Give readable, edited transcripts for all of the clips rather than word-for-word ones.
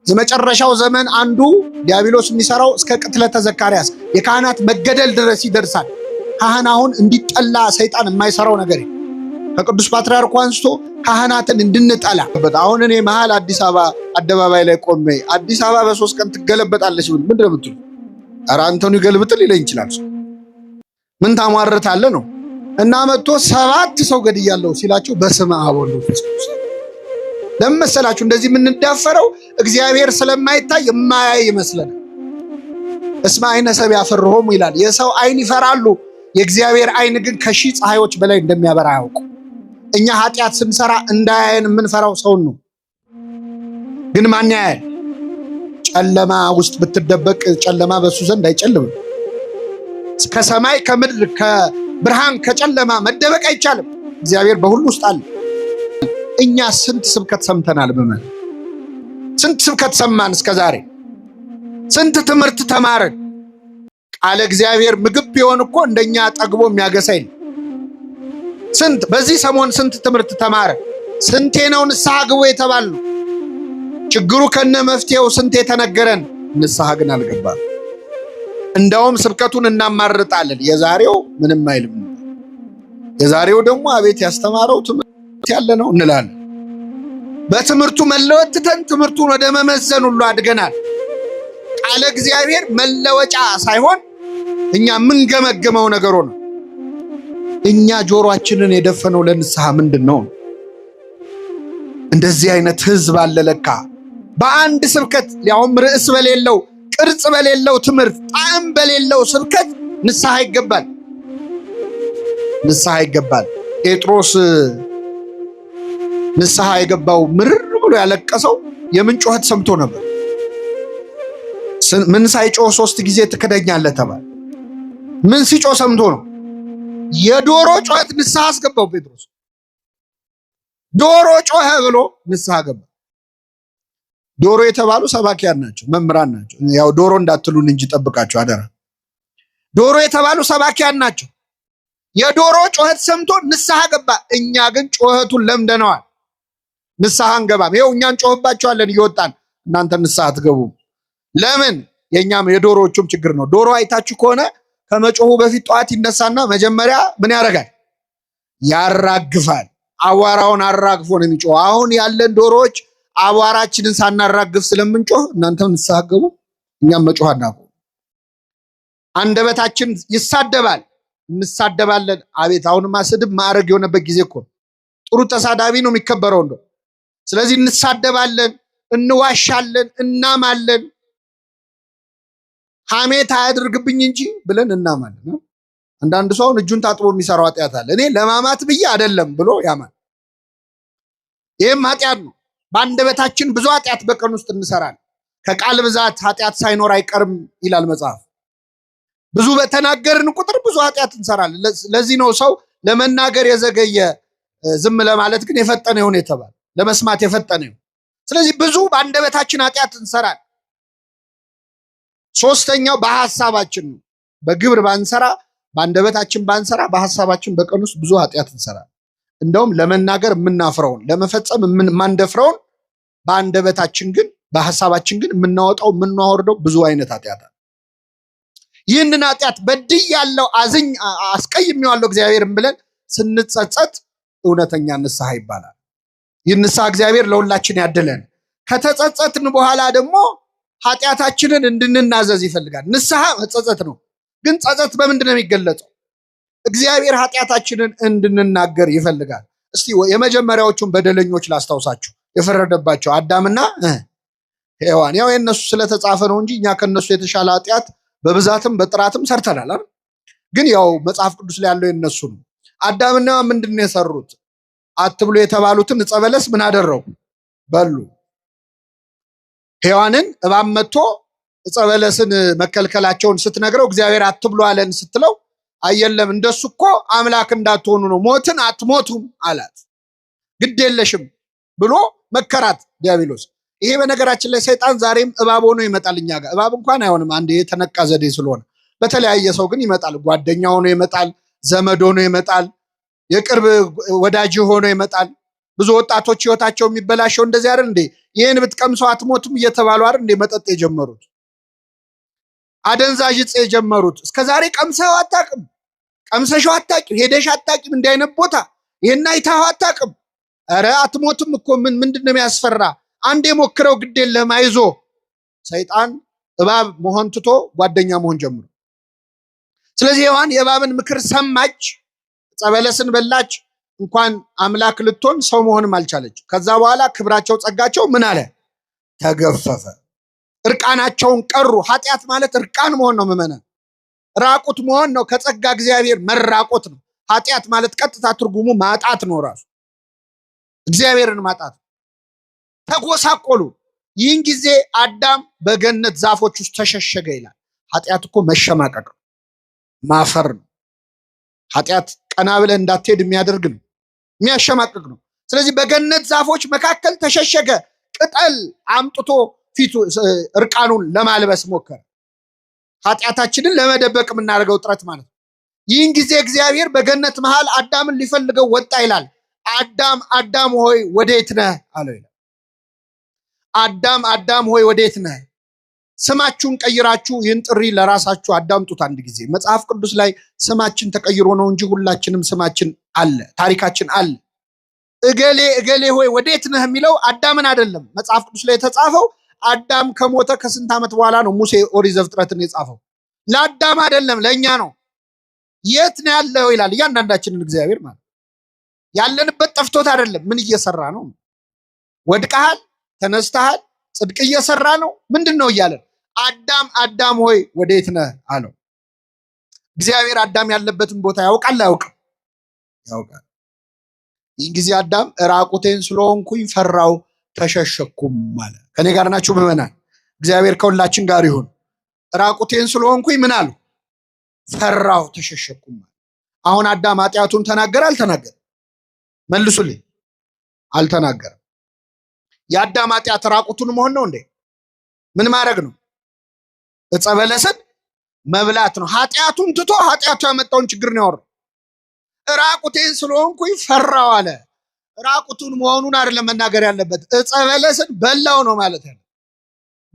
የመጨረሻው ዘመን አንዱ ዲያብሎስ የሚሰራው እስከ ቅትለተ ዘካርያስ የካህናት መገደል ድረስ ይደርሳል። ካህን አሁን እንዲጠላ ሰይጣን የማይሰራው ነገር ከቅዱስ ፓትርያርኩ አንስቶ ካህናትን እንድንጠላ። አሁን እኔ መሃል አዲስ አበባ አደባባይ ላይ ቆሜ አዲስ አበባ በ3 ቀን ትገለበጣለች ብል ምንድን ነው የምትሉ? ኧረ አንተኑ ይገልብጥል ይለኝ ይችላል። ምን ታሟርታለህ ነው። እና መጥቶ 7 ሰው ገድያለሁ ሲላቸው በስመ አብ ወወልድ ወመንፈስ ቅዱስ። ለምን መሰላችሁ እንደዚህ የምንዳፈረው? እግዚአብሔር ስለማይታይ የማያይ ይመስለናል። እስመ አይነ ሰብእ ያፈርሆሙ ይላል። የሰው አይን ይፈራሉ፣ የእግዚአብሔር አይን ግን ከሺህ ፀሐዮች በላይ እንደሚያበራ ያውቁ። እኛ ኃጢአት ስንሰራ እንዳያየን የምንፈራው ሰውን ነው። ግን ማን ያያል? ጨለማ ውስጥ ብትደበቅ ጨለማ በሱ ዘንድ አይጨልምም። ከሰማይ ከምድር ከብርሃን ከጨለማ መደበቅ አይቻልም። እግዚአብሔር በሁሉ ውስጥ አለ። እኛ ስንት ስብከት ሰምተናል? በመን ስንት ስብከት ሰማን እስከዛሬ? ስንት ትምህርት ተማርን? ቃለ እግዚአብሔር ምግብ ቢሆን እኮ እንደኛ ጠግቦ የሚያገሳኝ ስንት በዚህ ሰሞን ስንት ትምህርት ተማረ? ስንቴ ነው ንስሐ ግቡ የተባልነው? ችግሩ ከነ መፍትሄው ስንቴ ተነገረን፣ ንስሐ ግን አልገባም። እንደውም ስብከቱን እናማርጣለን። የዛሬው ምንም አይልም፣ የዛሬው ደግሞ አቤት ያስተማረው ትምህርት ያለ ነው እንላለን። በትምህርቱ መለወጥ ትተን ትምህርቱን ወደ መመዘን ሁሉ አድገናል። ቃለ እግዚአብሔር መለወጫ ሳይሆን እኛ የምንገመገመው ነገር ነው። እኛ ጆሮአችንን የደፈነው ለንስሐ ምንድን ነው? እንደዚህ አይነት ህዝብ አለ ለካ። በአንድ ስብከት ሊያውም ርዕስ በሌለው ቅርጽ በሌለው ትምህርት ጣዕም በሌለው ስብከት ንስሐ ይገባል፣ ንስሐ ይገባል። ጴጥሮስ ንስሐ የገባው ምርር ብሎ ያለቀሰው የምን ጩኸት ሰምቶ ነበር? ምን ሳይጮህ 3 ጊዜ ትክደኛለህ ተባለ። ምን ሲጮህ ሰምቶ ነው? የዶሮ ጩኸት ንስሐ አስገባው ጴጥሮስ። ዶሮ ጮኸ ብሎ ንስሐ ገባ። ዶሮ የተባሉ ሰባኪያን ናቸው፣ መምህራን ናቸው። ያው ዶሮ እንዳትሉን እንጂ ጠብቃቸው አደራ። ዶሮ የተባሉ ሰባኪያን ናቸው። የዶሮ ጩኸት ሰምቶ ንስሐ ገባ። እኛ ግን ጩኸቱን ለምደነዋል፣ ንስሐ አንገባም። ይኸው እኛን ጮህባቸዋለን እየወጣን፣ እናንተ ንስሐ አትገቡም። ለምን? የኛም የዶሮዎቹም ችግር ነው። ዶሮ አይታችሁ ከሆነ ከመጮሁ በፊት ጠዋት ይነሳና መጀመሪያ ምን ያደርጋል? ያራግፋል። አቧራውን አራግፎ ነው የሚጮህ። አሁን ያለን ዶሮዎች አቧራችንን ሳናራግፍ ስለምንጮህ እናንተም ንስሐ ገቡ፣ እኛም መጮህ አናቁም። አንደበታችን ይሳደባል፣ እንሳደባለን። አቤት አሁንማ ስድብ ማዕረግ የሆነበት ጊዜ እኮ። ጥሩ ተሳዳቢ ነው የሚከበረው እንደው። ስለዚህ እንሳደባለን፣ እንዋሻለን፣ እናማለን። ሐሜት አያድርግብኝ እንጂ ብለን እናማለን። አንዳንድ ሰው እጁን ታጥቦ የሚሰራው ኃጢአት አለ። እኔ ለማማት ብዬ አይደለም ብሎ ያማል። ይህም ኃጢአት ነው። በአንደበታችን ብዙ ኃጢአት በቀን ውስጥ እንሰራለን። ከቃል ብዛት ኃጢአት ሳይኖር አይቀርም ይላል መጽሐፍ። ብዙ በተናገርን ቁጥር ብዙ ኃጢአት እንሰራለን። ለዚህ ነው ሰው ለመናገር የዘገየ ዝም ለማለት ግን የፈጠነ ይሁን የተባለ፣ ለመስማት የፈጠነ ይሁን። ስለዚህ ብዙ በአንደበታችን ኃጢአት እንሰራለን። ሶስተኛው በሐሳባችን ነው። በግብር ባንሰራ፣ በአንደበታችን ባንሰራ፣ በሐሳባችን በቀን ውስጥ ብዙ ኃጢአት እንሰራለን። እንደውም ለመናገር የምናፍረውን ለመፈጸም የማንደፍረውን በአንደበታችን ግን በሐሳባችን ግን የምናወጣው የምናወርደው ብዙ አይነት ኃጢአት አለ። ይህንን ኃጢአት በድያለሁ፣ አስቀይሜዋለሁ እግዚአብሔርን ብለን ስንጸጸት እውነተኛ ንስሐ ይባላል። ይህ ንስሐ እግዚአብሔር ለሁላችን ያድለን። ከተጸጸትን በኋላ ደግሞ ኃጢአታችንን እንድንናዘዝ ይፈልጋል። ንስሐ መጸጸት ነው። ግን ጸጸት በምንድን ነው የሚገለጸው? እግዚአብሔር ኃጢአታችንን እንድንናገር ይፈልጋል። እስቲ የመጀመሪያዎቹን በደለኞች ላስታውሳችሁ። የፈረደባቸው አዳምና ሔዋን። ያው የነሱ ስለተጻፈ ነው እንጂ እኛ ከነሱ የተሻለ ኃጢአት በብዛትም በጥራትም ሰርተናል አይደል? ግን ያው መጽሐፍ ቅዱስ ላይ ያለው የነሱ ነው። አዳምና ሔዋን ምንድን ነው የሰሩት? አትብሉ የተባሉትን ዕፀ በለስ ምን አደረጉ? በሉ። ሔዋንን እባብ መጥቶ ዕፀ በለስን መከልከላቸውን ስትነግረው እግዚአብሔር አትብሉ አለን ስትለው አየለም እንደሱ እኮ አምላክ እንዳትሆኑ ነው፣ ሞትን አትሞቱም አላት። ግድ የለሽም ብሎ መከራት ዲያብሎስ። ይሄ በነገራችን ላይ ሰይጣን ዛሬም እባብ ሆኖ ይመጣል እኛ ጋር። እባብ እንኳን አይሆንም፣ አንድ የተነቃ ዘዴ ስለሆነ። በተለያየ ሰው ግን ይመጣል። ጓደኛ ሆኖ ይመጣል፣ ዘመድ ሆኖ ይመጣል፣ የቅርብ ወዳጅ ሆኖ ይመጣል። ብዙ ወጣቶች ህይወታቸው የሚበላሸው እንደዚህ አይደል እንዴ? ይሄን ብትቀምሰው አትሞትም እየተባሉ አይደል እንዴ መጠጥ የጀመሩት? አደንዛዥ ዕፅ የጀመሩት? እስከዛሬ ቀምሰው አታውቅም? ቀምሰሽው አታውቂም? ሄደሽ አታውቂም? እንዲህ አይነት ቦታ ይሄን አይተኸው አታውቅም? ኧረ አትሞትም እኮ ምንድን ነው የሚያስፈራ? አንዴ ሞክረው ግድ የለህም አይዞ። ሰይጣን እባብ መሆን ትቶ ጓደኛ መሆን ጀምሮ። ስለዚህ ሔዋን የእባብን ምክር ሰማች፣ ዕፀ በለስን በላች። እንኳን አምላክ ልትሆን ሰው መሆንም አልቻለች። ከዛ በኋላ ክብራቸው ጸጋቸው ምን አለ? ተገፈፈ። እርቃናቸውን ቀሩ። ኃጢአት ማለት እርቃን መሆን ነው። ምዕመናን ራቁት መሆን ነው። ከጸጋ እግዚአብሔር መራቆት ነው። ኃጢአት ማለት ቀጥታ ትርጉሙ ማጣት ነው። ራሱ እግዚአብሔርን ማጣት። ተጎሳቆሉ። ይህን ጊዜ አዳም በገነት ዛፎች ውስጥ ተሸሸገ ይላል። ኃጢአት እኮ መሸማቀቅ ነው፣ ማፈር ነው። ኃጢአት ቀና ብለህ እንዳትሄድ የሚያደርግ ነው፣ የሚያሸማቅቅ ነው። ስለዚህ በገነት ዛፎች መካከል ተሸሸገ። ቅጠል አምጥቶ ፊቱ እርቃኑን ለማልበስ ሞከረ። ኃጢአታችንን ለመደበቅ የምናደርገው ጥረት ማለት ነው። ይህን ጊዜ እግዚአብሔር በገነት መሃል አዳምን ሊፈልገው ወጣ ይላል። አዳም አዳም ሆይ ወዴት ነህ አለው ይላል። አዳም አዳም ሆይ ወዴት ነህ? ስማችሁን ቀይራችሁ ይህን ጥሪ ለራሳችሁ አዳምጡት። አንድ ጊዜ መጽሐፍ ቅዱስ ላይ ስማችን ተቀይሮ ነው እንጂ ሁላችንም ስማችን አለ፣ ታሪካችን አለ። እገሌ እገሌ ሆይ ወዴት ነህ የሚለው አዳምን አይደለም። መጽሐፍ ቅዱስ ላይ የተጻፈው አዳም ከሞተ ከስንት ዓመት በኋላ ነው ሙሴ ኦሪት ዘፍጥረትን የጻፈው። ለአዳም አይደለም ለእኛ ነው። የት ነው ያለው ይላል እያንዳንዳችንን እግዚአብሔር ማለት። ያለንበት ጠፍቶት አይደለም። ምን እየሰራ ነው? ወድቀሃል፣ ተነስተሃል፣ ጽድቅ እየሰራ ነው፣ ምንድን ነው እያለን አዳም አዳም ሆይ ወዴት ነህ አለው። እግዚአብሔር አዳም ያለበትን ቦታ ያውቃል አያውቅም? ያውቃል። ይህ ጊዜ አዳም ራቁቴን ስለሆንኩኝ ፈራው ተሸሸኩም አለ። ከኔ ጋር ናችሁ ምዕመናን? እግዚአብሔር ከሁላችን ጋር ይሁን። ራቁቴን ስለሆንኩኝ ምን አሉ? ፈራው ተሸሸኩም አለ። አሁን አዳም ኃጢአቱን ተናገረ አልተናገረ? መልሱልኝ። አልተናገረም። የአዳም ኃጢአት ራቁቱን መሆን ነው እንዴ? ምን ማድረግ ነው? ዕፀ በለስን መብላት ነው። ኃጢአቱን ትቶ ኃጢአቱ ያመጣውን ችግር ነው ያወራው። ራቁቴን ስለሆንኩኝ ፈራው አለ። ራቁቱን መሆኑን አይደለም መናገር ያለበት፣ ዕፀ በለስን በላው ነው ማለት ያለ።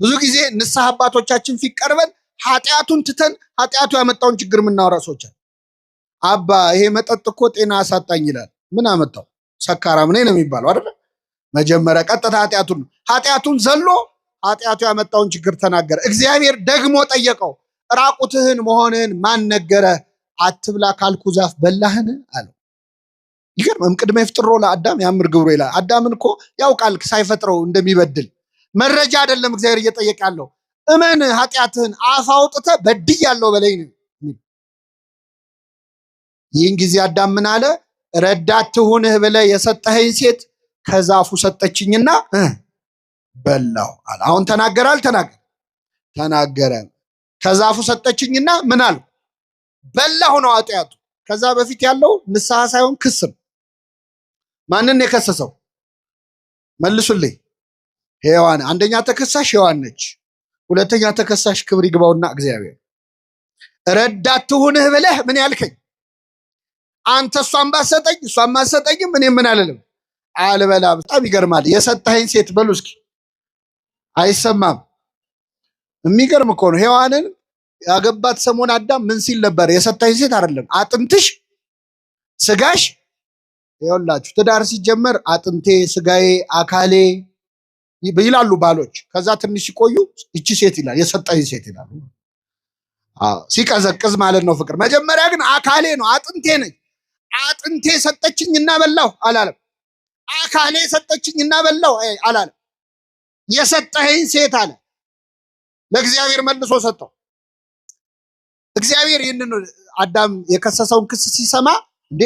ብዙ ጊዜ ንስሐ አባቶቻችን ፊት ቀርበን ኃጢአቱን ትተን ኃጢአቱ ያመጣውን ችግር የምናወራ ሰዎች አባ ይሄ መጠጥ እኮ ጤና አሳጣኝ ይላል። ምን አመጣው? ሰካራም ነኝ ነው የሚባለው አይደል? መጀመሪያ ቀጥታ ኃጢአቱን ዘሎ ኃጢአቱ ያመጣውን ችግር ተናገረ። እግዚአብሔር ደግሞ ጠየቀው፣ ራቁትህን መሆንህን ማን ነገረ? አትብላ ካልኩ ዛፍ በላህን አለው። ይገርም። ቅድመ ይፍጥሮ ለአዳም ያምር ግብሮ ይላል። አዳምን እኮ ያውቃል ሳይፈጥረው እንደሚበድል። መረጃ አይደለም እግዚአብሔር እየጠየቀ ያለው። እመን ኃጢአትህን አፍ አውጥተህ በድያለሁ በለኝ ነው። ይህን ጊዜ አዳም ምን አለ? ረዳት ትሁንህ ብለህ የሰጠኸኝ ሴት ከዛፉ ሰጠችኝና በላው አለ። አሁን ተናገረ አልተናገረ? ተናገረ። ከዛፉ ሰጠችኝና ምን አለ? በላሁ ነው ኃጢአቱ። ከዛ በፊት ያለው ንስሐ ሳይሆን ክስ ነው። ማንን የከሰሰው? መልሱልኝ። ሔዋን። አንደኛ ተከሳሽ ሔዋን ነች። ሁለተኛ ተከሳሽ ክብር ይግባውና እግዚአብሔር። ረዳት ትሁንህ ብለህ ምን ያልከኝ አንተ? እሷን ባሰጠኝ እሷን ማሰጠኝም እኔ ምን አልልም አልበላም። በጣም ይገርማል። የሰጠኸኝ ሴት በሉ እስኪ። አይሰማም። የሚገርም እኮ ነው። ሔዋንን ያገባት ሰሞን አዳም ምን ሲል ነበር? የሰጠኸኝ ሴት አይደለም አጥንትሽ ስጋሽ። ይኸውላችሁ ትዳር ሲጀመር አጥንቴ ስጋዬ አካሌ ይላሉ ባሎች። ከዛ ትንሽ ሲቆዩ እቺ ሴት ይላል፣ የሰጠኸኝ ሴት ይላሉ። ሲቀዘቅዝ ማለት ነው ፍቅር። መጀመሪያ ግን አካሌ ነው አጥንቴ ነች። አጥንቴ ሰጠችኝና በላሁ አላለም። አካሌ ሰጠችኝና በላሁ አላለም። የሰጠኸኝ ሴት አለ። ለእግዚአብሔር መልሶ ሰጠው። እግዚአብሔር ይህንን አዳም የከሰሰውን ክስ ሲሰማ እንዴ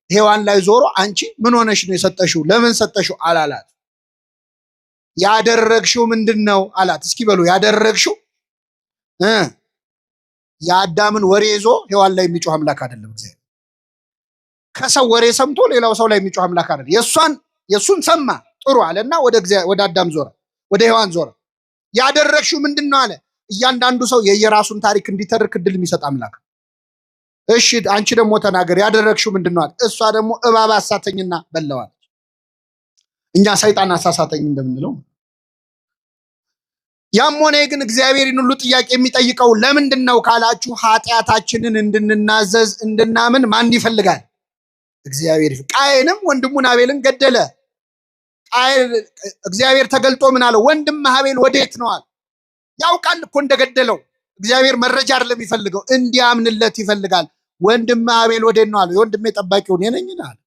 ሔዋን ላይ ዞሮ አንቺ ምን ሆነሽ ነው የሰጠሽው? ለምን ሰጠሽው አላላት። ያደረግሽው ምንድን ነው አላት። እስኪ በሉ ያደረግሽው። የአዳምን ወሬ ይዞ ሔዋን ላይ የሚጮህ አምላክ አይደለም እግዚአብሔር። ከሰው ወሬ ሰምቶ ሌላው ሰው ላይ የሚጮህ አምላክ አይደለም። የእሱን ሰማ ጥሩ አለና ወደ አዳም ዞረ፣ ወደ ሔዋን ዞረ። ያደረግሽው ምንድን ነው አለ። እያንዳንዱ ሰው የየራሱን ታሪክ እንዲተርክ እድል የሚሰጥ አምላክ። እሺ አንቺ ደግሞ ተናገር፣ ያደረግሽው ምንድን ነው አለ። እሷ ደግሞ እባብ አሳተኝና በላዋለች። እኛ ሰይጣን አሳሳተኝ እንደምንለው። ያም ሆነ ግን እግዚአብሔርን ሁሉ ጥያቄ የሚጠይቀው ለምንድን ነው ካላችሁ ኃጢአታችንን እንድንናዘዝ እንድናምን ማን ይፈልጋል? እግዚአብሔር። ቃየንም ወንድሙን አቤልን ገደለ። እግዚአብሔር ተገልጦ ምን አለው? ወንድም አቤል ወዴት ነው አለ። ያውቃል እኮ እንደገደለው። እግዚአብሔር መረጃ አይደለም የሚፈልገው፣ እንዲያምንለት ይፈልጋል። ወንድም አቤል ወዴት ነው አለ። የወንድሜ ጠባቂው እኔ ነኝ አለ።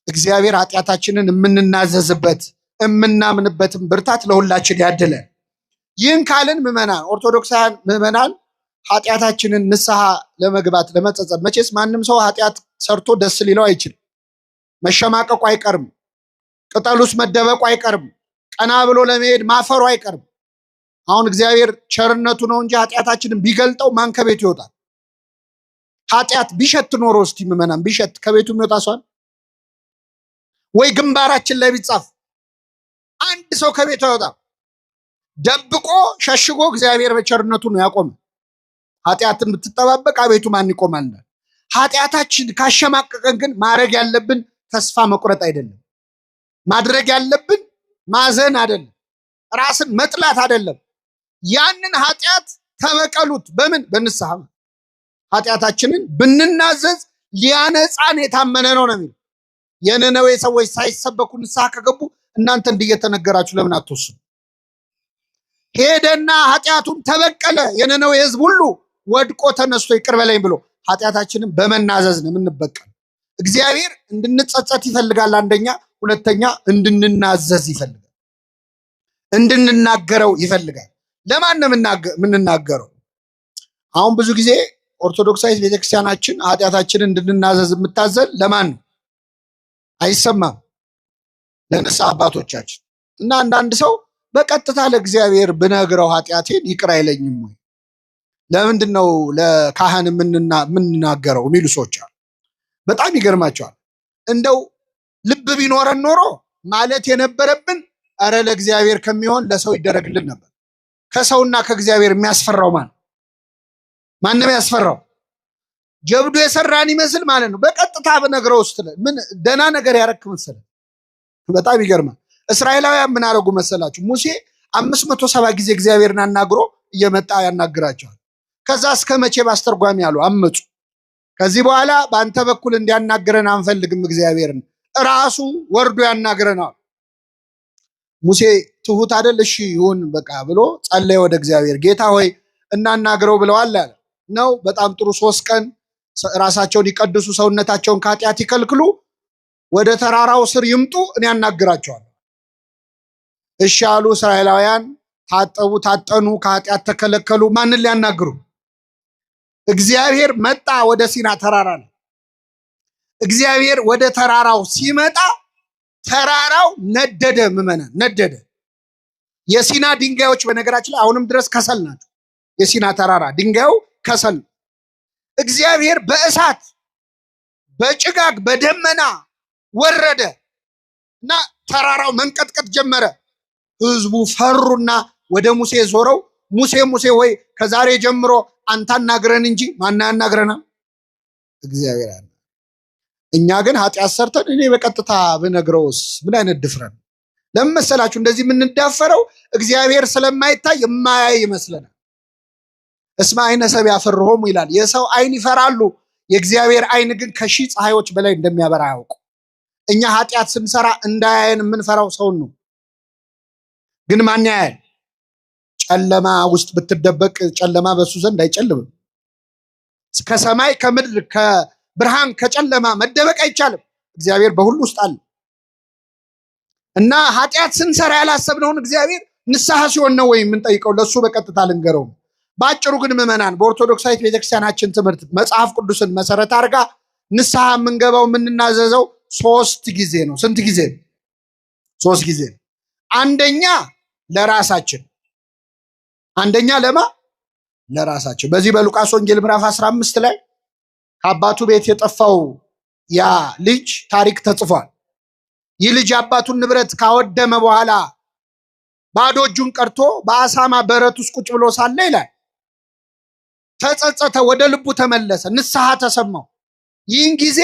እግዚአብሔር ኃጢአታችንን የምንናዘዝበት የምናምንበትን ብርታት ለሁላችን ያድለ። ይህን ካልን ምዕመናን፣ ኦርቶዶክሳውያን ምዕመናን ኃጢአታችንን ንስሐ ለመግባት ለመጸጸት፣ መቼስ ማንም ሰው ኃጢአት ሰርቶ ደስ ሊለው አይችልም። መሸማቀቁ አይቀርም። ቅጠሉስ መደበቁ አይቀርም። ቀና ብሎ ለመሄድ ማፈሩ አይቀርም። አሁን እግዚአብሔር ቸርነቱ ነው እንጂ ኃጢአታችንን ቢገልጠው ማን ከቤቱ ይወጣል? ኃጢአት ቢሸት ኖሮ እስቲ ምዕመናን ቢሸት ከቤቱ የሚወጣ ሰው ወይ? ግንባራችን ላይ ቢጻፍ አንድ ሰው ከቤቱ አይወጣም። ደብቆ ሸሽጎ እግዚአብሔር በቸርነቱ ነው ያቆመ። ኃጢአትን ብትጠባበቅ አቤቱ ማን ይቆማል? ኃጢአታችን ካሸማቀቀን ግን ማድረግ ያለብን ተስፋ መቁረጥ አይደለም። ማድረግ ያለብን ማዘን አይደለም። ራስን መጥላት አይደለም። ያንን ኃጢአት ተበቀሉት። በምን? በንስሐ። ኃጢአታችንን ብንናዘዝ ሊያነጻን የታመነ ነው ነው የሚለው። የነነዌ ሰዎች ሳይሰበኩ ንስሐ ከገቡ እናንተ እንዲየተነገራችሁ ለምን አትወስኑ? ሄደና ኃጢአቱን ተበቀለ። የነነዌ ሕዝብ ሁሉ ወድቆ ተነስቶ ይቅር በለኝ ብሎ ኃጢአታችንን በመናዘዝ ነው የምንበቀል። እግዚአብሔር እንድንጸጸት ይፈልጋል። አንደኛ። ሁለተኛ እንድንናዘዝ ይፈልጋል። እንድንናገረው ይፈልጋል። ለማን ነው የምንናገረው? አሁን ብዙ ጊዜ ኦርቶዶክሳዊት ቤተክርስቲያናችን ኃጢአታችንን እንድንናዘዝ የምታዘን ለማን ነው? አይሰማም። ለንስሐ አባቶቻችን እና አንዳንድ ሰው በቀጥታ ለእግዚአብሔር ብነግረው ኃጢአቴን ይቅር አይለኝም ወይ? ለምንድን ነው ለካህን የምንናገረው የሚሉ ሰዎች አሉ። በጣም ይገርማቸዋል። እንደው ልብ ቢኖረን ኖሮ ማለት የነበረብን አረ ለእግዚአብሔር ከሚሆን ለሰው ይደረግልን ነበር። ከሰውና ከእግዚአብሔር የሚያስፈራው ማንም ያስፈራው? ጀብዱ የሰራን ይመስል ማለት ነው። በቀጥታ ብነግረው ውስጥ ምን ደህና ነገር ያረክ መሰለህ? በጣም ይገርማል። እስራኤላውያን ምን አደረጉ መሰላችሁ? ሙሴ 570 ጊዜ እግዚአብሔርን አናግሮ እየመጣ ያናግራቸዋል። ከዛ እስከ መቼ ባስተርጓሚ ያሉ አመፁ። ከዚህ በኋላ በአንተ በኩል እንዲያናግረን አንፈልግም፣ እግዚአብሔርን ራሱ ወርዶ ያናግረናል። ሙሴ ትሁት አይደል? እሺ ይሁን በቃ ብሎ ጸለየ ወደ እግዚአብሔር። ጌታ ሆይ እናናግረው ብለዋል አለ። ነው በጣም ጥሩ። 3 ቀን ራሳቸውን ይቀድሱ፣ ሰውነታቸውን ከኃጢአት ይከልክሉ፣ ወደ ተራራው ስር ይምጡ፣ እኔ ያናግራቸዋል። እሺ አሉ። እስራኤላውያን ታጠቡ፣ ታጠኑ፣ ከኃጢአት ተከለከሉ። ማንን ሊያናግሩ? እግዚአብሔር መጣ ወደ ሲና ተራራ ነው። እግዚአብሔር ወደ ተራራው ሲመጣ ተራራው ነደደ። ምዕመናን ነደደ። የሲና ድንጋዮች በነገራችን ላይ አሁንም ድረስ ከሰል ናቸው። የሲና ተራራ ድንጋዩ ከሰል። እግዚአብሔር በእሳት በጭጋግ በደመና ወረደ እና ተራራው መንቀጥቀጥ ጀመረ። ህዝቡ ፈሩና ወደ ሙሴ ዞረው ሙሴ ሙሴ ወይ ከዛሬ ጀምሮ አንተ አናግረን እንጂ ማን ያናግረናል? እግዚአብሔር አለ። እኛ ግን ኃጢአት ሰርተን እኔ በቀጥታ ብነግረውስ ምን አይነት ድፍረት! ለምን መሰላችሁ እንደዚህ የምንዳፈረው? እግዚአብሔር ስለማይታይ የማያይ ይመስለናል። እስመ አይነ ሰብእ ያፈርሆሙ ይላል። የሰው አይን ይፈራሉ፣ የእግዚአብሔር አይን ግን ከሺህ ፀሐዮች በላይ እንደሚያበራ ያውቁ። እኛ ኃጢአት ስንሰራ እንዳያየን የምንፈራው ሰውን ነው። ግን ማን ያያል? ጨለማ ውስጥ ብትደበቅ ጨለማ በሱ ዘንድ አይጨልምም። ከሰማይ ከምድር ከብርሃን ከጨለማ መደበቅ አይቻልም። እግዚአብሔር በሁሉ ውስጥ አለ እና ኃጢአት ስንሰራ ያላሰብነውን እግዚአብሔር ንስሐ ሲሆን ነው ወይ የምንጠይቀው? ለሱ በቀጥታ ልንገረው። በአጭሩ ግን ምዕመናን በኦርቶዶክሳዊት ቤተክርስቲያናችን ትምህርት መጽሐፍ ቅዱስን መሰረት አድርጋ ንስሐ የምንገባው የምንናዘዘው 3 ጊዜ ነው። ስንት ጊዜ? 3 ጊዜ። አንደኛ ለራሳችን። አንደኛ ለማ ለራሳችን። በዚህ በሉቃስ ወንጌል ምዕራፍ 15 ላይ ከአባቱ ቤት የጠፋው ያ ልጅ ታሪክ ተጽፏል። ይህ ልጅ አባቱን ንብረት ካወደመ በኋላ ባዶ እጁን ቀርቶ በአሳማ በረት ውስጥ ቁጭ ብሎ ሳለ ይላል ተጸጸተ፣ ወደ ልቡ ተመለሰ፣ ንስሐ ተሰማው። ይህን ጊዜ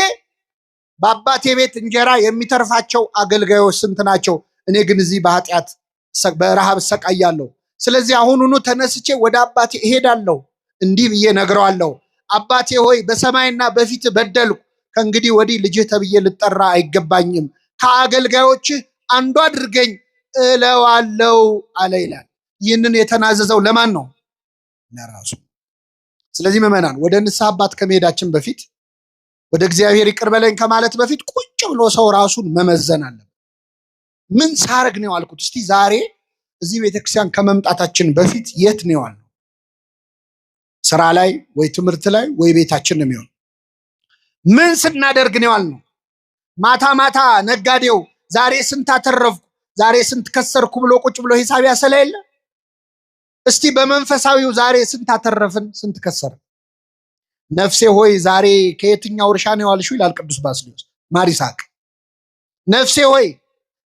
በአባቴ ቤት እንጀራ የሚተርፋቸው አገልጋዮች ስንት ናቸው? እኔ ግን እዚህ በኃጢአት በረሃብ እሰቃያለሁ። ስለዚህ አሁኑኑ ተነስቼ ወደ አባቴ እሄዳለሁ፣ እንዲህ ብዬ ነግረዋለሁ። አባቴ ሆይ በሰማይና በፊት በደልኩ፣ ከእንግዲህ ወዲህ ልጅህ ተብዬ ልጠራ አይገባኝም። ከአገልጋዮችህ አንዱ አድርገኝ እለዋለሁ አለ ይላል። ይህንን የተናዘዘው ለማን ነው? ለራሱ። ስለዚህ ምዕመናን ወደ ንስሐ አባት ከመሄዳችን በፊት ወደ እግዚአብሔር ይቅር በለኝ ከማለት በፊት ቁጭ ብሎ ሰው ራሱን መመዘን አለበት። ምን ሳረግ ነው ያልኩት? እስቲ ዛሬ እዚህ ቤተክርስቲያን ከመምጣታችን በፊት የት ነው ያልነው? ስራ ላይ ወይ ትምህርት ላይ ወይ ቤታችን ነው የሚሆን? ምን ስናደርግ ነው ያልነው? ማታ ማታ ነጋዴው ዛሬ ስንት አተረፍኩ፣ ዛሬ ስንት ከሰርኩ ብሎ ቁጭ ብሎ ሂሳብ ያሰላ የለ? እስቲ በመንፈሳዊው ዛሬ ስንት አተረፍን፣ ስንት ከሰርን? ነፍሴ ሆይ ዛሬ ከየትኛው እርሻ ነው ያልሽው ይላል ቅዱስ ባስልዮስ ማር ይስሐቅ። ነፍሴ ሆይ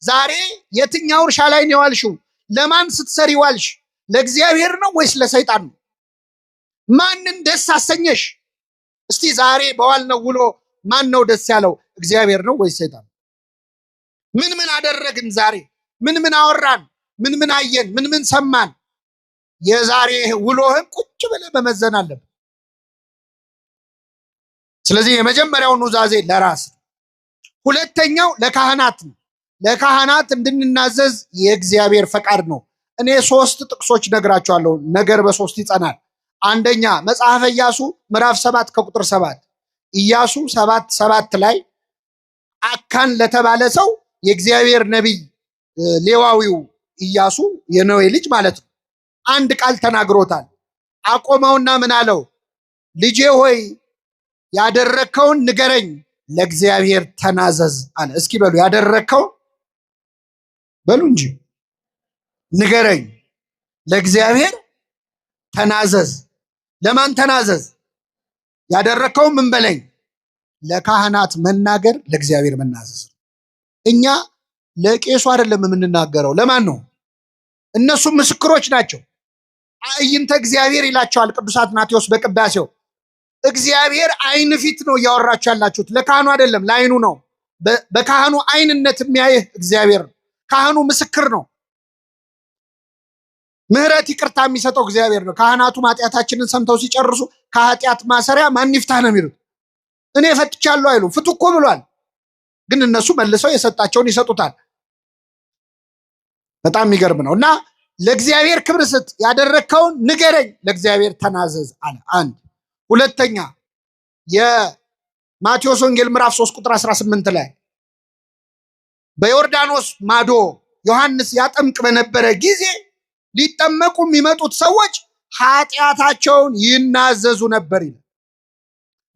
ዛሬ የትኛው እርሻ ላይ ነው ያልሽው? ለማን ስትሰሪ ዋልሽ? ለእግዚአብሔር ነው ወይስ ለሰይጣን ነው? ማንን ደስ አሰኘሽ? እስቲ ዛሬ በዋልነው ውሎ ማን ነው ደስ ያለው? እግዚአብሔር ነው ወይስ ሰይጣን? ምን ምን አደረግን? ዛሬ ምን ምን አወራን? ምን ምን አየን? ምን ምን ሰማን? የዛሬ ውሎህን ቁጭ ብለህ መመዘን አለብን። ስለዚህ የመጀመሪያው ኑዛዜ ለራስ፣ ሁለተኛው ለካህናት ነው። ለካህናት እንድንናዘዝ የእግዚአብሔር ፈቃድ ነው። እኔ 3 ጥቅሶች ነግራቸዋለሁ። ነገር በ3 ይጸናል። አንደኛ መጽሐፈ ኢያሱ ምዕራፍ 7 ከቁጥር 7 ኢያሱ 7:7 ላይ አካን ለተባለ ሰው የእግዚአብሔር ነቢይ ሌዋዊው ኢያሱ የነዌ ልጅ ማለት ነው አንድ ቃል ተናግሮታል። አቆመውና ምን አለው? ልጄ ሆይ ያደረከውን ንገረኝ፣ ለእግዚአብሔር ተናዘዝ አለ። እስኪ በሉ ያደረከውን በሉ እንጂ ንገረኝ፣ ለእግዚአብሔር ተናዘዝ። ለማን ተናዘዝ? ያደረከውን ምን በለኝ? ለካህናት መናገር፣ ለእግዚአብሔር መናዘዝ። እኛ ለቄሱ አይደለም የምንናገረው። ለማን ነው? እነሱ ምስክሮች ናቸው። አዕይንተ እግዚአብሔር ይላቸዋል ቅዱስ አትናቴዎስ በቅዳሴው። እግዚአብሔር አይን ፊት ነው እያወራችሁ ያላችሁት፣ ለካህኑ አይደለም፣ ለአይኑ ነው። በካህኑ አይንነት የሚያይህ እግዚአብሔር ነው። ካህኑ ምስክር ነው። ምህረት ይቅርታ የሚሰጠው እግዚአብሔር ነው። ካህናቱ ኃጢአታችንን ሰምተው ሲጨርሱ ከኃጢአት ማሰሪያ ማን ይፍታህ ነው የሚሉት። እኔ ፈትቻለሁ አይሉ፣ ፍቱ እኮ ብሏል። ግን እነሱ መልሰው የሰጣቸውን ይሰጡታል። በጣም የሚገርም ነው። እና ለእግዚአብሔር ክብር ስጥ፣ ያደረግከውን ንገረኝ፣ ለእግዚአብሔር ተናዘዝ አለ። አንድ ሁለተኛ የማቴዎስ ወንጌል ምዕራፍ 3 ቁጥር 18 ላይ በዮርዳኖስ ማዶ ዮሐንስ ያጠምቅ በነበረ ጊዜ ሊጠመቁ የሚመጡት ሰዎች ኃጢአታቸውን ይናዘዙ ነበር ይላል።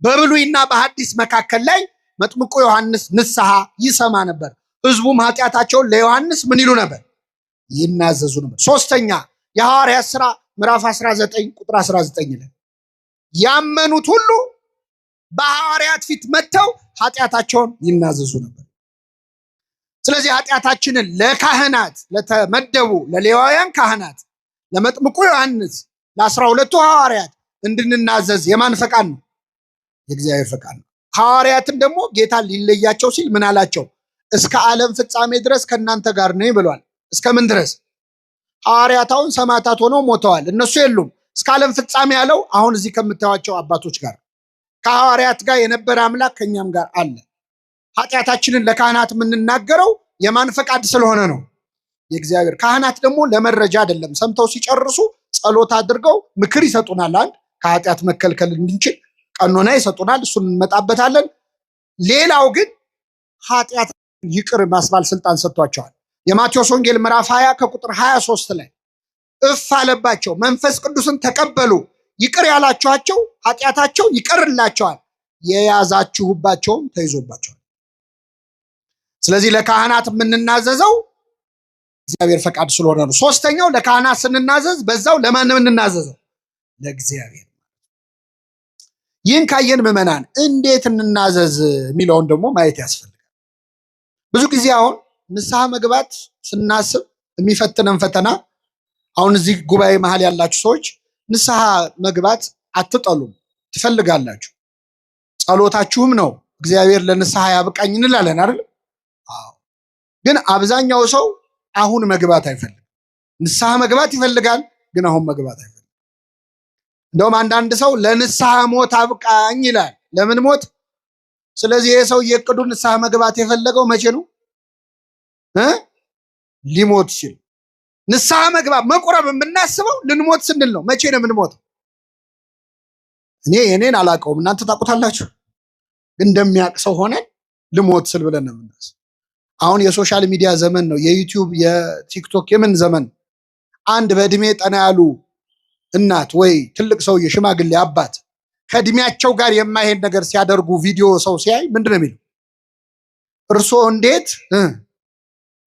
በብሉይና በሐዲስ መካከል ላይ መጥምቁ ዮሐንስ ንስሐ ይሰማ ነበር። ህዝቡም ኃጢአታቸውን ለዮሐንስ ምን ይሉ ነበር? ይናዘዙ ነበር። ሶስተኛ የሐዋርያት ሥራ ምዕራፍ 19 ቁጥር 19 ላይ ያመኑት ሁሉ በሐዋርያት ፊት መጥተው ኃጢአታቸውን ይናዘዙ ነበር። ስለዚህ ኃጢአታችንን ለካህናት ለተመደቡ ለሌዋውያን ካህናት፣ ለመጥምቁ ዮሐንስ፣ ለ12ቱ ሐዋርያት እንድንናዘዝ የማን ፈቃድ ነው? የእግዚአብሔር ፈቃድ ነው። ሐዋርያትን ደግሞ ጌታ ሊለያቸው ሲል ምን አላቸው? እስከ ዓለም ፍጻሜ ድረስ ከእናንተ ጋር ነኝ ብሏል። እስከ ምን ድረስ? ሐዋርያት አሁን ሰማዕታት ሆነው ሞተዋል፣ እነሱ የሉም። እስከ ዓለም ፍጻሜ ያለው አሁን እዚህ ከምታዩቸው አባቶች ጋር ከሐዋርያት ጋር የነበረ አምላክ ከኛም ጋር አለ። ኃጢአታችንን ለካህናት የምንናገረው የማን ፈቃድ ስለሆነ ነው? የእግዚአብሔር። ካህናት ደግሞ ለመረጃ አይደለም፣ ሰምተው ሲጨርሱ ጸሎት አድርገው ምክር ይሰጡናል። አንድ ከኃጢአት መከልከል እንድንችል ቀኖና ይሰጡናል፣ እሱን እንመጣበታለን። ሌላው ግን ኃጢአት ይቅር ማስባል ስልጣን ሰጥቷቸዋል። የማቴዎስ ወንጌል ምዕራፍ 20 ከቁጥር 23 ላይ እፍ አለባቸው፣ መንፈስ ቅዱስን ተቀበሉ፣ ይቅር ያላችኋቸው ኃጢአታቸው ይቀርላቸዋል፣ የያዛችሁባቸውም ተይዞባቸዋል። ስለዚህ ለካህናት የምንናዘዘው እግዚአብሔር ፈቃድ ስለሆነ ነው። ሶስተኛው ለካህናት ስንናዘዝ በዛው ለማን ነው የምንናዘዘው? ለእግዚአብሔር። ይህን ካየን ምዕመናን እንዴት እንናዘዝ የሚለውን ደግሞ ማየት ያስፈልጋል። ብዙ ጊዜ አሁን ንስሐ መግባት ስናስብ የሚፈትነን ፈተና፣ አሁን እዚህ ጉባኤ መሀል ያላችሁ ሰዎች ንስሐ መግባት አትጠሉም፣ ትፈልጋላችሁ። ጸሎታችሁም ነው እግዚአብሔር ለንስሐ ያብቃኝ እንላለን አይደል? አዎ። ግን አብዛኛው ሰው አሁን መግባት አይፈልግም። ንስሐ መግባት ይፈልጋል፣ ግን አሁን መግባት አይፈልግም። እንደውም አንዳንድ ሰው ለንስሐ ሞት አብቃኝ ይላል። ለምን ሞት? ስለዚህ ይሄ ሰው የቅዱ ንስሐ መግባት የፈለገው መቼ ነው? ሊሞት ሲል። ንስሐ መግባት መቁረብ የምናስበው ልንሞት ስንል ነው። መቼ ነው የምንሞተው? እኔ የኔን አላውቀውም፣ እናንተ ታውቁታላችሁ። ግን እንደሚያውቅ ሰው ሆነን ልሞት ስል ብለን ነው የምናስበው። አሁን የሶሻል ሚዲያ ዘመን ነው፣ የዩቲዩብ የቲክቶክ የምን ዘመን። አንድ በእድሜ ጠና ያሉ እናት ወይ ትልቅ ሰውዬ ሽማግሌ አባት ከእድሜያቸው ጋር የማይሄድ ነገር ሲያደርጉ ቪዲዮ ሰው ሲያይ ምንድን ነው የሚለው? እርስዎ እንዴት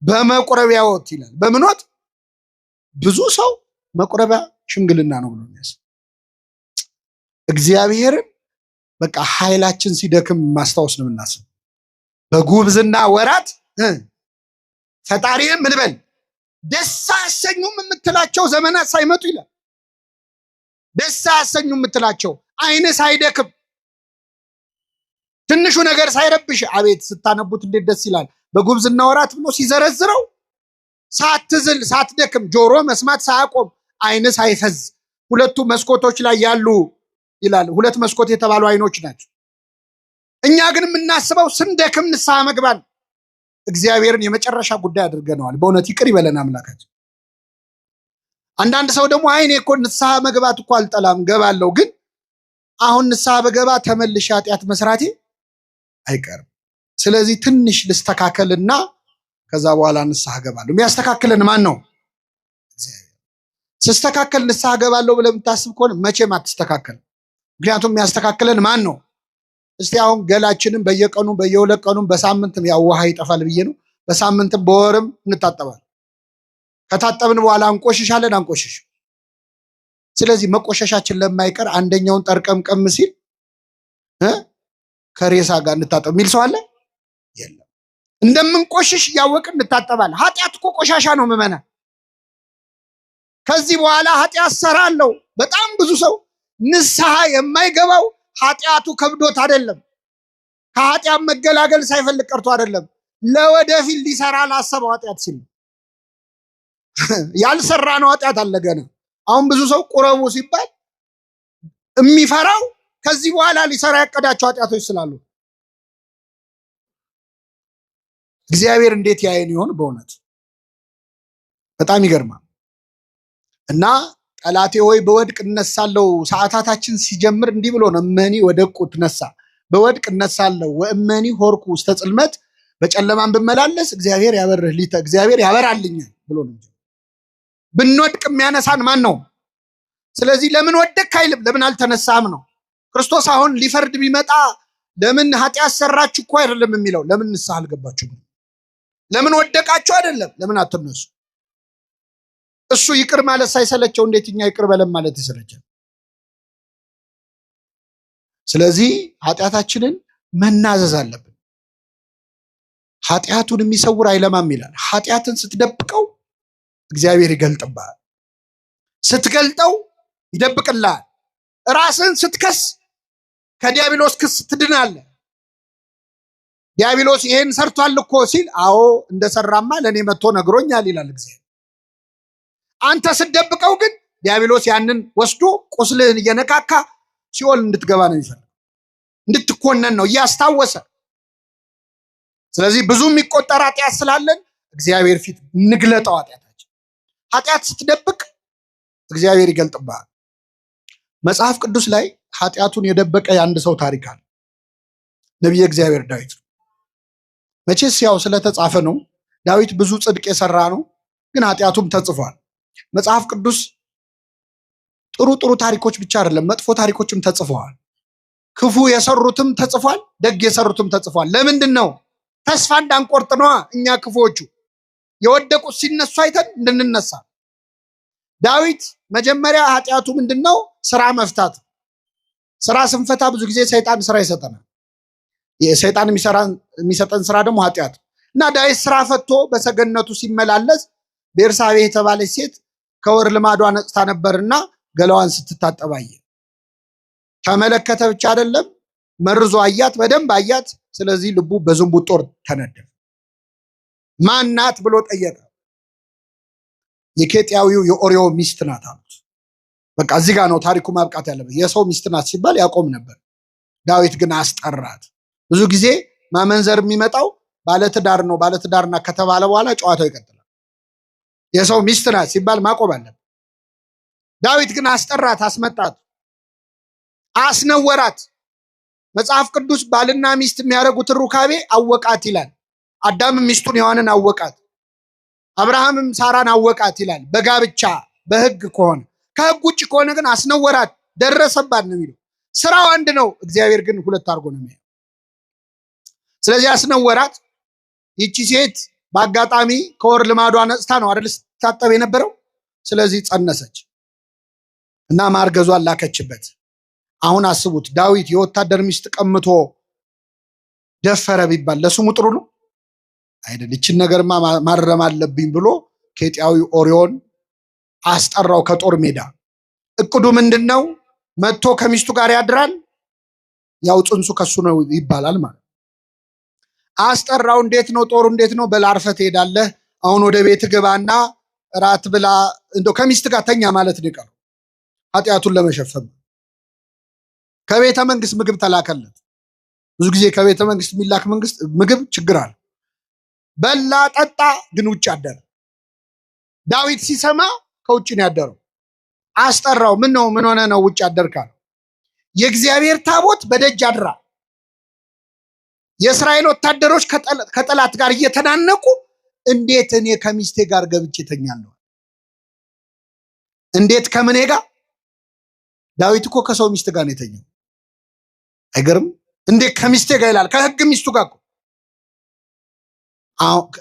በመቁረቢያ ወት ይላል። በምን ወት? ብዙ ሰው መቁረቢያ ሽምግልና ነው ብሎ የሚያስብ። እግዚአብሔርን በቃ ኃይላችን ሲደክም ማስታወስ ነው የምናስብ። በጉብዝና ወራት ፈጣሪን ምን በል ደስ አያሰኙም የምትላቸው ዘመናት ሳይመጡ ይላል። ደስ አያሰኙም የምትላቸው አይነ ሳይደክም ትንሹ ነገር ሳይረብሽ፣ አቤት ስታነቡት እንዴት ደስ ይላል። በጉብዝና ወራት ብሎ ሲዘረዝረው ሳትዝል ሳትደክም፣ ጆሮ መስማት ሳያቆም፣ አይነ ሳይፈዝ፣ ሁለቱ መስኮቶች ላይ ያሉ ይላል። ሁለት መስኮት የተባሉ አይኖች ናቸው። እኛ ግን የምናስበው ስንደክም ንስሐ መግባን እግዚአብሔርን የመጨረሻ ጉዳይ አድርገነዋል። በእውነት ይቅር ይበለን አምላካችን። አንዳንድ ሰው ደግሞ አይኔ እኮ ንስሐ መግባት እኮ አልጠላም ገባለሁ፣ ግን አሁን ንስሐ በገባ ተመልሼ ኃጢአት መስራቴ አይቀርም። ስለዚህ ትንሽ ልስተካከልና ከዛ በኋላ ንስሐ ገባለሁ። የሚያስተካክለን ማን ነው? ስስተካከል ንስሐ ገባለሁ ብለህ የምታስብ ከሆነ መቼም አትስተካከል። ምክንያቱም የሚያስተካክለን ማን ነው? እስቲ አሁን ገላችንን በየቀኑ በየሁለት ቀኑ በሳምንትም ያው ውሃ ይጠፋል ብዬ ነው፣ በሳምንትም በወርም እንታጠባለን። ከታጠብን በኋላ እንቆሽሻለን አንቆሽሽ። ስለዚህ መቆሸሻችን ለማይቀር አንደኛውን ጠርቀምቀም ሲል ከሬሳ ጋር እንታጠብ የሚል ሰው አለ? የለም። እንደምንቆሽሽ እያወቅን እንታጠባለን። ኃጢአት እኮ ቆሻሻ ነው ምመና። ከዚህ በኋላ ኃጢአት ሰራለሁ። በጣም ብዙ ሰው ንስሐ የማይገባው ኃጢአቱ ከብዶት አይደለም፣ ከኃጢአት መገላገል ሳይፈልግ ቀርቶ አይደለም፣ ለወደፊት ሊሰራ ላሰበው ኃጢአት ሲል ያልሰራ ነው ኃጢአት አለ ገና። አሁን ብዙ ሰው ቁረቡ ሲባል የሚፈራው ከዚህ በኋላ ሊሰራ ያቀዳቸው ኃጢአቶች ስላሉ። እግዚአብሔር እንዴት ያየን ይሆን? በእውነት በጣም ይገርማል። እና ጠላቴ ሆይ በወድቅ እነሳለሁ። ሰዓታታችን ሲጀምር እንዲህ ብሎ ነው፣ እመኒ ወደቁ ትነሳ፣ በወድቅ እነሳለሁ። ወእመኒ ሆርኩ ውስተ ጽልመት፣ በጨለማን ብመላለስ እግዚአብሔር ያበርህ ሊተ፣ እግዚአብሔር ያበራልኛል ብሎ ነው። ብንወድቅ የሚያነሳን ማን ነው? ስለዚህ ለምን ወደቅ አይልም፣ ለምን አልተነሳም ነው። ክርስቶስ አሁን ሊፈርድ ቢመጣ ለምን ኃጢአት ሰራችሁ እኮ አይደለም የሚለው፣ ለምን ንስሐ አልገባችሁ፣ ለምን ወደቃችሁ አይደለም፣ ለምን አትነሱ። እሱ ይቅር ማለት ሳይሰለቸው እንዴት እኛ ይቅር በለም ማለት ይሰለቻል? ስለዚህ ኃጢአታችንን መናዘዝ አለብን። ኃጢአቱን የሚሰውር አይለማም ይላል። ኃጢአትን ስትደብቀው እግዚአብሔር ይገልጥብሃል፣ ስትገልጠው ይደብቅልሃል። ራስን ስትከስ ከዲያብሎስ ክስ ትድናለህ። ዲያብሎስ ይሄን ሰርቷል እኮ ሲል አዎ እንደሰራማ ለእኔ መጥቶ ነግሮኛል ይላል እግዚአብሔር። አንተ ስትደብቀው ግን ዲያብሎስ ያንን ወስዶ ቁስልህን እየነካካ ሲኦል እንድትገባ ነው የሚፈልገው፣ እንድትኮነን ነው እያስታወሰ። ስለዚህ ብዙ የሚቆጠር ኃጢአት ስላለን እግዚአብሔር ፊት እንግለጠው ኃጢአታችን። ኃጢአት ስትደብቅ እግዚአብሔር ይገልጥብሃል። መጽሐፍ ቅዱስ ላይ ኃጢአቱን የደበቀ የአንድ ሰው ታሪክ አለ። ነቢየ እግዚአብሔር ዳዊት። መቼስ ያው ስለተጻፈ ነው። ዳዊት ብዙ ጽድቅ የሰራ ነው፣ ግን ኃጢአቱም ተጽፏል። መጽሐፍ ቅዱስ ጥሩ ጥሩ ታሪኮች ብቻ አይደለም፣ መጥፎ ታሪኮችም ተጽፈዋል። ክፉ የሰሩትም ተጽፏል፣ ደግ የሰሩትም ተጽፏል። ለምንድን ነው? ተስፋ እንዳንቆርጥ ነዋ። እኛ ክፉዎቹ የወደቁት ሲነሱ አይተን እንድንነሳ። ዳዊት መጀመሪያ ኃጢአቱ ምንድን ነው? ስራ መፍታት። ስራ ስንፈታ ብዙ ጊዜ ሰይጣን ስራ ይሰጠናል። የሰይጣን የሚሰጠን ስራ ደግሞ ኃጢአት እና ዳዊት ስራ ፈቶ በሰገነቱ ሲመላለስ ቤርሳቤ የተባለች ሴት ከወር ልማዷ ነጽታ ነበርና ገላዋን ስትታጠብ አየ። ተመለከተ ብቻ አይደለም፣ መርዞ አያት፣ በደንብ አያት። ስለዚህ ልቡ በዝንቡት ጦር ተነደፈ። ማናት ብሎ ጠየቀ። የኬጢያዊው የኦርዮ ሚስት ናት አሉት። በቃ እዚህ ጋር ነው ታሪኩ ማብቃት ያለበት። የሰው ሚስት ናት ሲባል ያቆም ነበር። ዳዊት ግን አስጠራት። ብዙ ጊዜ ማመንዘር የሚመጣው ባለትዳር ነው ባለትዳርና ከተባለ በኋላ ጨዋታው ይቀጥላል። የሰው ሚስት ናት ሲባል ማቆም አለበት። ዳዊት ግን አስጠራት፣ አስመጣት፣ አስነወራት። መጽሐፍ ቅዱስ ባልና ሚስት የሚያደርጉትን ሩካቤ አወቃት ይላል። አዳም ሚስቱን ሔዋንን አወቃት፣ አብርሃምም ሳራን አወቃት ይላል። በጋብቻ በህግ ከሆነ ከህግ ውጭ ከሆነ ግን አስነወራት፣ ደረሰባት ነው የሚለው። ስራው አንድ ነው፣ እግዚአብሔር ግን ሁለት አድርጎ ነው የሚያየው። ስለዚህ አስነወራት። ይቺ ሴት በአጋጣሚ ከወር ልማዷ ነጽታ ነው አይደል ስታጠብ የነበረው። ስለዚህ ጸነሰች እና ማርገዟን ላከችበት። አሁን አስቡት፣ ዳዊት የወታደር ሚስት ቀምቶ ደፈረ ቢባል ለስሙ ጥሩ ነው አይደል? እችን ነገርማ ማረም አለብኝ ብሎ ኬጢያዊ ኦርዮን አስጠራው ከጦር ሜዳ። እቅዱ ምንድነው? መጥቶ ከሚስቱ ጋር ያድራል፣ ያው ጽንሱ ከሱ ነው ይባላል ማለት። አስጠራው። እንዴት ነው ጦሩ? እንዴት ነው? በላርፈህ ትሄዳለህ፣ አሁን ወደ ቤት ግባና ራት ብላ፣ እንደው ከሚስት ጋር ተኛ ማለት ነው የቀረው ኃጢአቱን ለመሸፈን። ከቤተ መንግስት ምግብ ተላከለት። ብዙ ጊዜ ከቤተ መንግስት የሚላክ ምግብ ችግር አለ። በላ ጠጣ፣ ግን ውጭ አደረ። ዳዊት ሲሰማ ከውጭ ነው ያደረው። አስጠራው። ምን ነው? ምን ሆነ ነው ውጭ አደርካ? የእግዚአብሔር ታቦት በደጅ አድራ። የእስራኤል ወታደሮች ከጠላት ጋር እየተናነቁ እንዴት እኔ ከሚስቴ ጋር ገብቼ ተኛለሁ? እንዴት ከምኔ ጋር? ዳዊት እኮ ከሰው ሚስት ጋር ነው የተኛው። አይገርም? እንዴት ከሚስቴ ጋር ይላል። ከህግ ሚስቱ ጋር እኮ።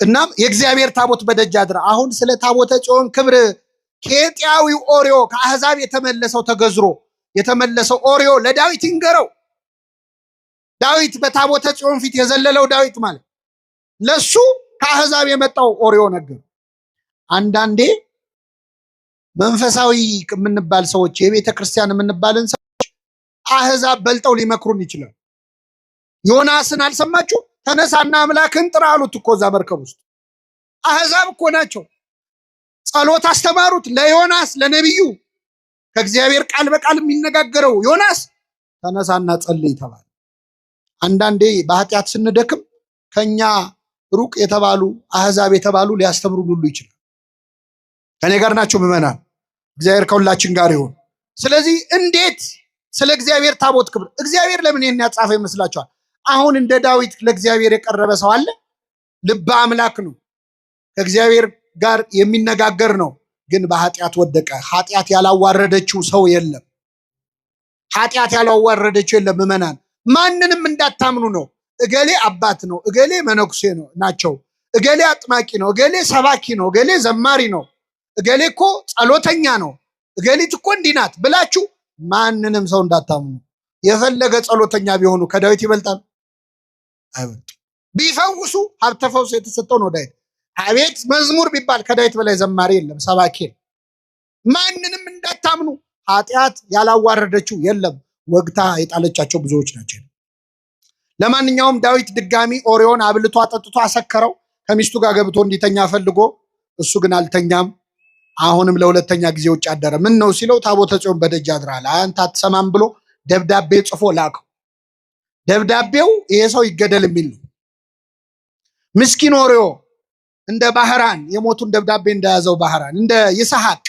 እናም የእግዚአብሔር ታቦት በደጅ አድራ። አሁን ስለ ታቦተ ጽዮን ክብር ኬጢያዊው ኦርዮ ከአህዛብ የተመለሰው ተገዝሮ የተመለሰው ኦርዮ ለዳዊት ይንገረው። ዳዊት በታቦተ ጽዮን ፊት የዘለለው ዳዊት ማለት ለሱ ከአህዛብ የመጣው ኦርዮ ነገር። አንዳንዴ መንፈሳዊ የምንባል ሰዎች የቤተ ክርስቲያን የምንባልን ሰዎች አህዛብ በልጠው ሊመክሩን ይችላል። ዮናስን አልሰማችሁ? ተነሳና አምላክን ጥራ አሉት እኮ እዛ መርከብ ውስጥ። አህዛብ እኮ ናቸው። ጸሎት አስተማሩት ለዮናስ ለነቢዩ። ከእግዚአብሔር ቃል በቃል የሚነጋገረው ዮናስ ተነሳና ጸልይ ተባለ። አንዳንዴ በኃጢአት ስንደክም ከኛ ሩቅ የተባሉ አህዛብ የተባሉ ሊያስተምሩን ሁሉ ይችላል። ከኔ ጋር ናቸው ምዕመናን? እግዚአብሔር ከሁላችን ጋር ይሁን። ስለዚህ እንዴት ስለ እግዚአብሔር ታቦት ክብር እግዚአብሔር ለምን ይሄን ያጻፈ ይመስላችኋል? አሁን እንደ ዳዊት ለእግዚአብሔር የቀረበ ሰው አለ? ልበ አምላክ ነው፣ ከእግዚአብሔር ጋር የሚነጋገር ነው። ግን በኃጢአት ወደቀ። ኃጢአት ያላዋረደችው ሰው የለም። ኃጢአት ያላዋረደችው የለም። ምዕመናን ማንንም እንዳታምኑ ነው። እገሌ አባት ነው፣ እገሌ መነኩሴ ነው ናቸው፣ እገሌ አጥማቂ ነው፣ እገሌ ሰባኪ ነው፣ እገሌ ዘማሪ ነው፣ እገሌ እኮ ጸሎተኛ ነው፣ እገሊት እኮ እንዲህ ናት ብላችሁ ማንንም ሰው እንዳታምኑ። የፈለገ ጸሎተኛ ቢሆኑ ከዳዊት ይበልጣል? አይበልጡ። ቢፈውሱ ሀብተ ፈውስ የተሰጠው ነው ዳዊት። አቤት መዝሙር ቢባል ከዳዊት በላይ ዘማሪ የለም፣ ሰባኪ። ማንንም እንዳታምኑ። ኃጢአት ያላዋረደችው የለም። ወግታ የጣለቻቸው ብዙዎች ናቸው። ለማንኛውም ዳዊት ድጋሚ ኦርዮን አብልቶ አጠጥቶ አሰከረው። ከሚስቱ ጋር ገብቶ እንዲተኛ ፈልጎ፣ እሱ ግን አልተኛም። አሁንም ለሁለተኛ ጊዜ ውጭ አደረ። ምን ነው ሲለው ታቦተ ጽዮን በደጅ አድራል፣ አንተ አትሰማም ብሎ ደብዳቤ ጽፎ ላከው። ደብዳቤው ይሄ ሰው ይገደል የሚል ነው። ምስኪን ኦርዮ እንደ ባህራን የሞቱን ደብዳቤ እንደያዘው ባህራን፣ እንደ ይስሐቅ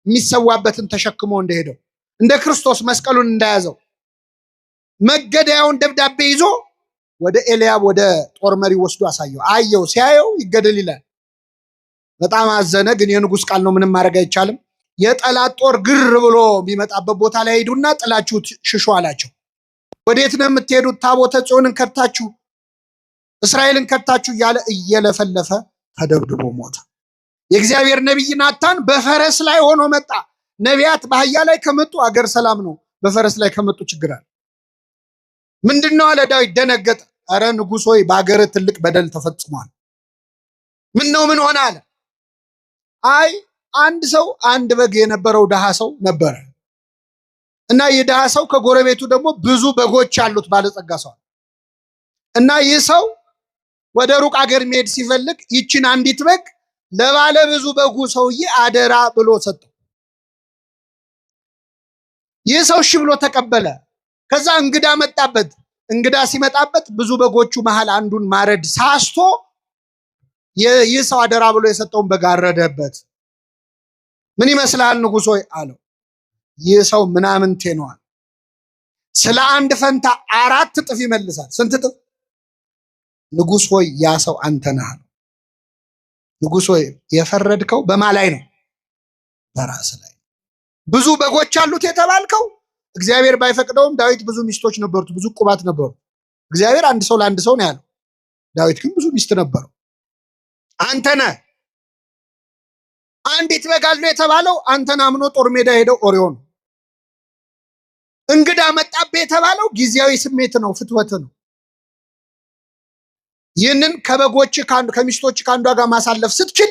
የሚሰዋበትን ተሸክሞ እንደሄደው፣ እንደ ክርስቶስ መስቀሉን እንደያዘው መገደያውን ደብዳቤ ይዞ ወደ ኤልያብ ወደ ጦር መሪ ወስዶ አሳየው። አየው። ሲያየው ይገደል ይላል። በጣም አዘነ። ግን የንጉስ ቃል ነው፣ ምንም ማድረግ አይቻልም። የጠላት ጦር ግር ብሎ የሚመጣበት ቦታ ላይ ሄዱና ጥላችሁ ሽሹ አላቸው። ወዴት ነው የምትሄዱት? ታቦተ ጽዮንን ከድታችሁ እስራኤልን ከድታችሁ እያለ እየለፈለፈ ተደብድቦ ሞተ። የእግዚአብሔር ነቢይ ናታን በፈረስ ላይ ሆኖ መጣ። ነቢያት በአህያ ላይ ከመጡ አገር ሰላም ነው፣ በፈረስ ላይ ከመጡ ችግር አለ። ምንድነው አለ ዳዊት። ደነገጠ። አረ ንጉሥ ሆይ በአገር ትልቅ በደል ተፈጽሟል። ምን ነው? ምን ሆነ አለ። አይ አንድ ሰው አንድ በግ የነበረው ድሃ ሰው ነበረ እና የድሃ ሰው ከጎረቤቱ ደግሞ ብዙ በጎች ያሉት ባለጸጋ ሰው። እና ይህ ሰው ወደ ሩቅ አገር መሄድ ሲፈልግ ይችን አንዲት በግ ለባለ ብዙ በጉ ሰውዬ አደራ ብሎ ሰጠው። ይህ ሰው እሺ ብሎ ተቀበለ። ከዛ እንግዳ መጣበት። እንግዳ ሲመጣበት ብዙ በጎቹ መሃል አንዱን ማረድ ሳስቶ ይህ ሰው አደራ ብሎ የሰጠውን በግ አረደበት። ምን ይመስላል ንጉሥ ሆይ አለው። ይህ ሰው ምናምንቴ ነው። ስለ አንድ ፈንታ 4 እጥፍ ይመልሳል። ስንት እጥፍ? ንጉሥ ሆይ ያ ሰው አንተ ነህ አለው። ንጉሥ ሆይ የፈረድከው በማ ላይ ነው? በራስ ላይ። ብዙ በጎች አሉት የተባልከው እግዚአብሔር ባይፈቅደውም ዳዊት ብዙ ሚስቶች ነበሩት፣ ብዙ ቁባት ነበሩ። እግዚአብሔር አንድ ሰው ለአንድ ሰው ነው ያለው። ዳዊት ግን ብዙ ሚስት ነበረው። አንተ ነህ። አንዲት በግ አለው የተባለው አንተን አምኖ ጦር ሜዳ ሄደው ኦሪዮን። እንግዳ መጣብህ የተባለው ጊዜያዊ ስሜት ነው፣ ፍትወት ነው። ይህንን ከበጎች ከሚስቶች ከአንዷ ጋር ማሳለፍ ስትችል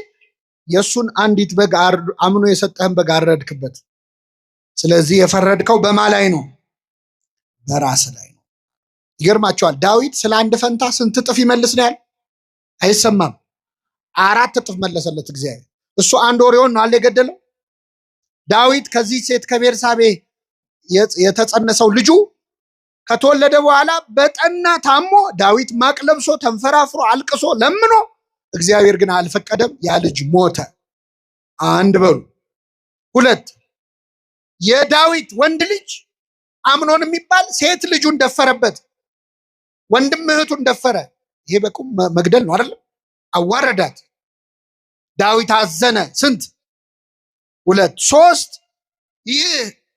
የሱን አንዲት በግ አምኖ የሰጠህን በግ አረድክበት። ስለዚህ የፈረድከው በማ ላይ ነው? በራስ ላይ ነው። ይገርማቸዋል። ዳዊት ስለ አንድ ፈንታ ስንት እጥፍ ይመልስ ነው ያለ? አይሰማም። 4 እጥፍ መለሰለት እግዚአብሔር። እሱ አንድ ኦሪዮን ነው አለ የገደለው። ዳዊት ከዚህ ሴት ከቤርሳቤ የተጸነሰው ልጁ ከተወለደ በኋላ በጠና ታሞ ዳዊት ማቅ ለብሶ ተንፈራፍሮ አልቅሶ ለምኖ እግዚአብሔር ግን አልፈቀደም። ያ ልጅ ሞተ። አንድ በሉ። 2 የዳዊት ወንድ ልጅ አምኖን የሚባል ሴት ልጁን ደፈረበት። ወንድም እህቱን ደፈረ። ይሄ በቁም መግደል ነው አይደል? አዋረዳት። ዳዊት አዘነ። ስንት? 2 3 ይህ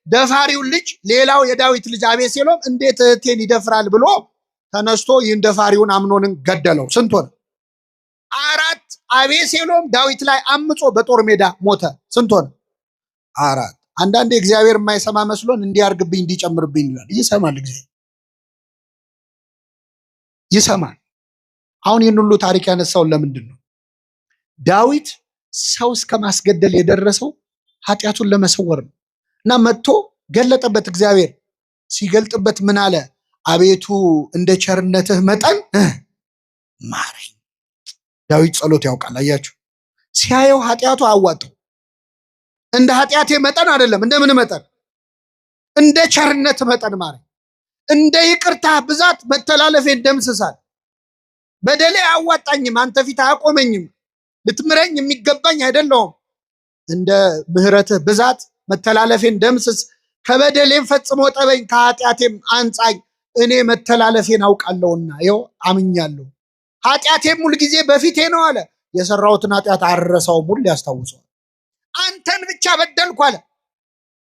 ደፋሪው ልጅ ሌላው የዳዊት ልጅ አቤሴሎም እንዴት እህቴን ይደፍራል ብሎ ተነስቶ ይህን ደፋሪውን አምኖንን ገደለው። ስንት ሆነ? 4 አቤሴሎም ዳዊት ላይ አምጾ በጦር ሜዳ ሞተ። ስንት ሆነ? 4 አንዳንዴ እግዚአብሔር የማይሰማ መስሎን እንዲያርግብኝ እንዲጨምርብኝ ይላል። ይሰማል። እግዚአብሔር ይሰማል። አሁን ይህን ሁሉ ታሪክ ያነሳውን ለምንድን ነው? ዳዊት ሰው እስከ ማስገደል የደረሰው ኃጢአቱን ለመሰወር ነው። እና መጥቶ ገለጠበት። እግዚአብሔር ሲገልጥበት ምን አለ? አቤቱ እንደ ቸርነትህ መጠን ማረኝ። ዳዊት ጸሎት ያውቃል። አያችሁ፣ ሲያየው ኃጢአቱ አዋጠው። እንደ ኃጢአቴ መጠን አይደለም፣ እንደምን መጠን? እንደ ቸርነት መጠን ማረኝ። እንደ ይቅርታ ብዛት መተላለፌን ደምስሳል። በደሌ አያዋጣኝም፣ አንተ ፊት አያቆመኝም። ልትምረኝ የሚገባኝ አይደለሁም። እንደ ምህረትህ ብዛት መተላለፌን ደምስስ፣ ከበደሌም ፈጽሞ ጠበኝ፣ ከኃጢአቴም አንጻኝ። እኔ መተላለፌን አውቃለሁና ይኸው አምኛለሁ። ኃጢአቴም ሁል ጊዜ በፊቴ ነው አለ። የሰራሁትን ኃጢአት አልረሳውም፣ ሁሌ ያስታውሰዋል። አንተን ብቻ በደልኩ አለ።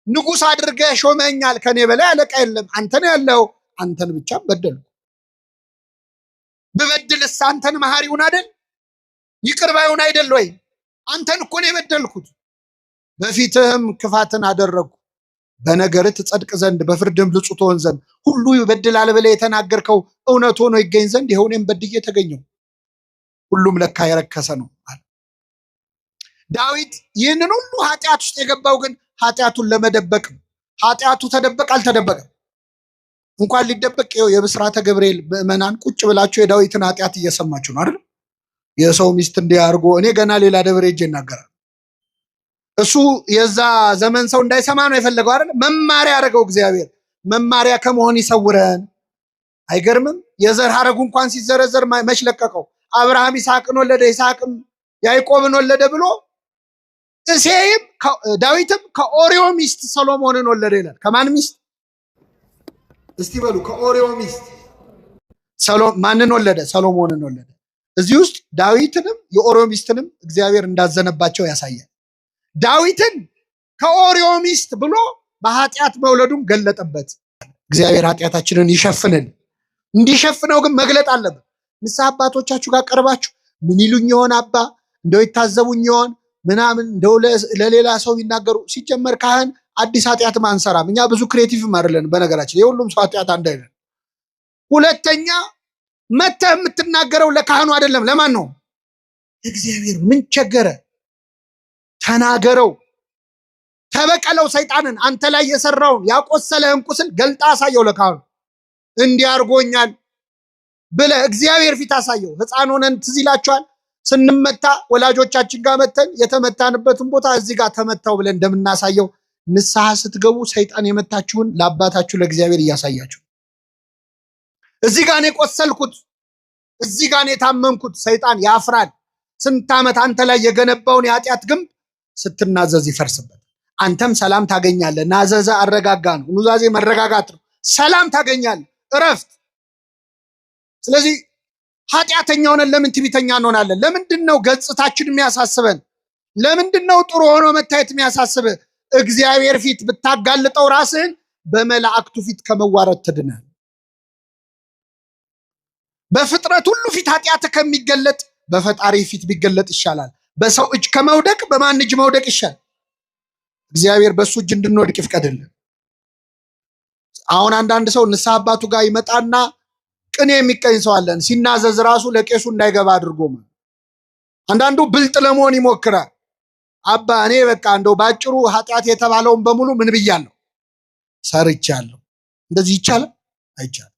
ንጉሥ አድርገህ ሾመኛል፣ ከኔ በላይ አለቃ የለም። አንተን ያለው አንተን ብቻ በደልኩ። ብበድልስ አንተን መሐሪውን አይደል? ይቅር ባዩን አይደል ወይ? አንተን እኮ ነው የበደልኩት። በፊትህም ክፋትን አደረግኩ፣ በነገርህ ትጸድቅ ዘንድ በፍርድም ንጹሕ ትሆን ዘንድ ሁሉ ይበድላል ብለህ የተናገርከው እውነት ሆኖ ይገኝ ዘንድ ይኸው እኔም በድዬ ተገኘሁ። ሁሉም ለካ የረከሰ ነው አለ ዳዊት። ይህንን ሁሉ ኃጢአት ውስጥ የገባው ግን ኃጢአቱን ለመደበቅ ነው። ኃጢአቱ ተደበቅ አልተደበቀም? እንኳን ሊደበቅ ይኸው የብስራተ ገብርኤል ምዕመናን ቁጭ ብላችሁ የዳዊትን ኃጢአት እየሰማችሁ ነው አይደል? የሰው ሚስት እንዲያርጎ እኔ ገና ሌላ ደብረ ሄጄ እናገራል። እሱ የዛ ዘመን ሰው እንዳይሰማ ነው የፈለገው አይደል? መማሪያ ያደረገው እግዚአብሔር። መማሪያ ከመሆን ይሰውረን። አይገርምም? የዘር ሐረጉ እንኳን ሲዘረዘር መች ለቀቀው? አብርሃም ይስሐቅን ወለደ፣ ይስሐቅም ያዕቆብን ወለደ ብሎ እሴይም ዳዊትም ከኦሪዮ ሚስት ሰሎሞንን ወለደ ይላል። ከማን ሚስት? እስቲ በሉ። ከኦሪዮ ሚስት ማንን ወለደ? ሰሎሞንን ወለደ። እዚህ ውስጥ ዳዊትንም የኦሪዮ ሚስትንም እግዚአብሔር እንዳዘነባቸው ያሳያል። ዳዊትን ከኦሪዮ ሚስት ብሎ በኃጢአት መውለዱን ገለጠበት። እግዚአብሔር ኃጢአታችንን ይሸፍንን። እንዲሸፍነው ግን መግለጥ አለብን። ንስሐ አባቶቻችሁ ጋር ቀርባችሁ ምን ይሉኝ ይሆን አባ፣ እንደው ይታዘቡኝ ይሆን ምናምን፣ እንደው ለሌላ ሰው ቢናገሩ። ሲጀመር ካህን አዲስ ኃጢአትም አንሰራም እኛ፣ ብዙ ክሬቲቭም አይደለን። በነገራችን የሁሉም ሰው ኃጢአት አንድ አይደለም። ሁለተኛ መተህ የምትናገረው ለካህኑ አይደለም። ለማን ነው? እግዚአብሔር። ምን ቸገረ? ተናገረው፣ ተበቀለው ሰይጣንን። አንተ ላይ የሰራውን ያቆሰለህን ቁስል ገልጣ አሳየው ለካህኑ። እንዲህ አድርጎኛል፣ ብለህ እግዚአብሔር ፊት አሳየው። ሕፃን ሆነን ትዝ ይላችኋል ስንመታ ወላጆቻችን ጋር መተን የተመታንበትን ቦታ እዚህ ጋር ተመታው ብለን እንደምናሳየው ንስሐ ስትገቡ ሰይጣን የመታችሁን ለአባታችሁ ለእግዚአብሔር እያሳያችሁ፣ እዚህ ጋር ነው የቆሰልኩት፣ እዚህ ጋር ነው የታመምኩት። ሰይጣን ያፍራል። ስንት ዓመት አንተ ላይ የገነባውን የኃጢአት ግንብ ስትናዘዝ ይፈርስበት። አንተም ሰላም ታገኛለህ። ናዘዘ አረጋጋ ነው። ኑዛዜ መረጋጋት ነው። ሰላም ታገኛለህ፣ እረፍት። ስለዚህ ኃጢአተኛ ሆነን ለምን ትዕቢተኛ እንሆናለን? ለምንድን ነው ገጽታችን የሚያሳስበን? ለምንድን ነው ጥሩ ሆኖ መታየት የሚያሳስብህ? እግዚአብሔር ፊት ብታጋልጠው ራስህን በመላእክቱ ፊት ከመዋረድ ትድናል። በፍጥረት ሁሉ ፊት ኃጢአት ከሚገለጥ በፈጣሪ ፊት ቢገለጥ ይሻላል። በሰው እጅ ከመውደቅ በማን እጅ መውደቅ ይሻል? እግዚአብሔር በሱ እጅ እንድንወድቅ ይፍቀድልን። አሁን አንዳንድ ሰው ንስሐ አባቱ ጋር ይመጣና ቅኔ የሚቀኝ ሰው አለን። ሲናዘዝ ራሱ ለቄሱ እንዳይገባ አድርጎ አንዳንዱ ብልጥ ለመሆን ይሞክራል። አባ እኔ በቃ እንደው ባጭሩ ኃጢአት የተባለውን በሙሉ ምን ብያለሁ? ሰርቻለሁ። እንደዚህ ይቻላል? አይቻልም።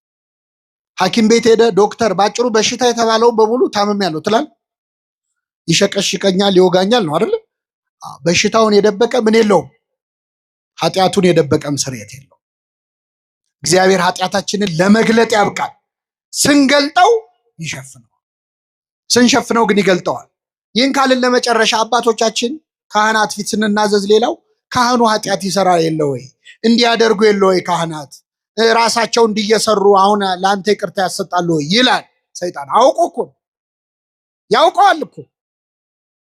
ሐኪም ቤት ሄደ ዶክተር ባጭሩ በሽታ የተባለውን በሙሉ ታምሜያለሁ ትላል። ይሸቀሽቀኛል፣ ይወጋኛል ነው አይደል? በሽታውን የደበቀ ምን የለውም፣ ኃጢአቱን የደበቀም ስርየት የለውም። እግዚአብሔር ኃጢአታችንን ለመግለጥ ያብቃል። ስንገልጠው ይሸፍነዋል፣ ስንሸፍነው ግን ይገልጠዋል። ይህን ካልን ለመጨረሻ አባቶቻችን ካህናት ፊት ስንናዘዝ፣ ሌላው ካህኑ ኃጢአት ይሰራ የለ ወይ? እንዲያደርጉ የለ ወይ? ካህናት ራሳቸው እንዲየሰሩ አሁን ለአንተ ይቅርታ ያሰጣሉ ወይ ይላል ሰይጣን። አውቆ እኮ ያውቀዋል እኮ።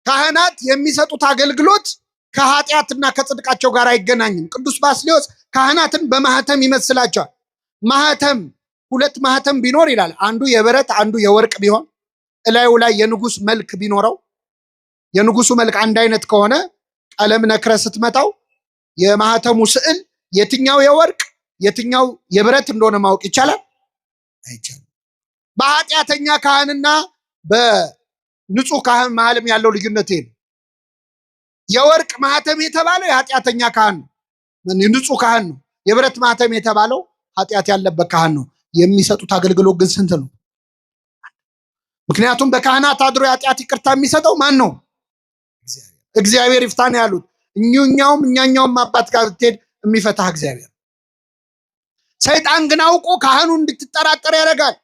ካህናት የሚሰጡት አገልግሎት ከኃጢአትና ከጽድቃቸው ጋር አይገናኝም። ቅዱስ ባስልዮስ ካህናትን በማህተም ይመስላቸዋል። ማህተም ሁለት ማህተም ቢኖር ይላል፣ አንዱ የብረት አንዱ የወርቅ ቢሆን እላዩ ላይ የንጉስ መልክ ቢኖረው፣ የንጉሱ መልክ አንድ አይነት ከሆነ ቀለም ነክረ ስትመታው የማህተሙ ስዕል የትኛው የወርቅ የትኛው የብረት እንደሆነ ማወቅ ይቻላል? አይቻልም። በኃጢአተኛ ካህንና በንጹህ ካህን መሃልም ያለው ልዩነት ይሄ ነው። የወርቅ ማህተም የተባለው የኃጢአተኛ ካህን ነው፣ ንጹህ ካህን ነው። የብረት ማህተም የተባለው ኃጢአት ያለበት ካህን ነው። የሚሰጡት አገልግሎት ግን ስንት ነው? ምክንያቱም በካህናት አድሮ የኃጢአት ይቅርታ የሚሰጠው ማን ነው? እግዚአብሔር ይፍታ ነው ያሉት። እኛኛውም አባት ጋር ብትሄድ የሚፈታህ እግዚአብሔር። ሰይጣን ግን አውቆ ካህኑ እንድትጠራጠር ያደርጋል።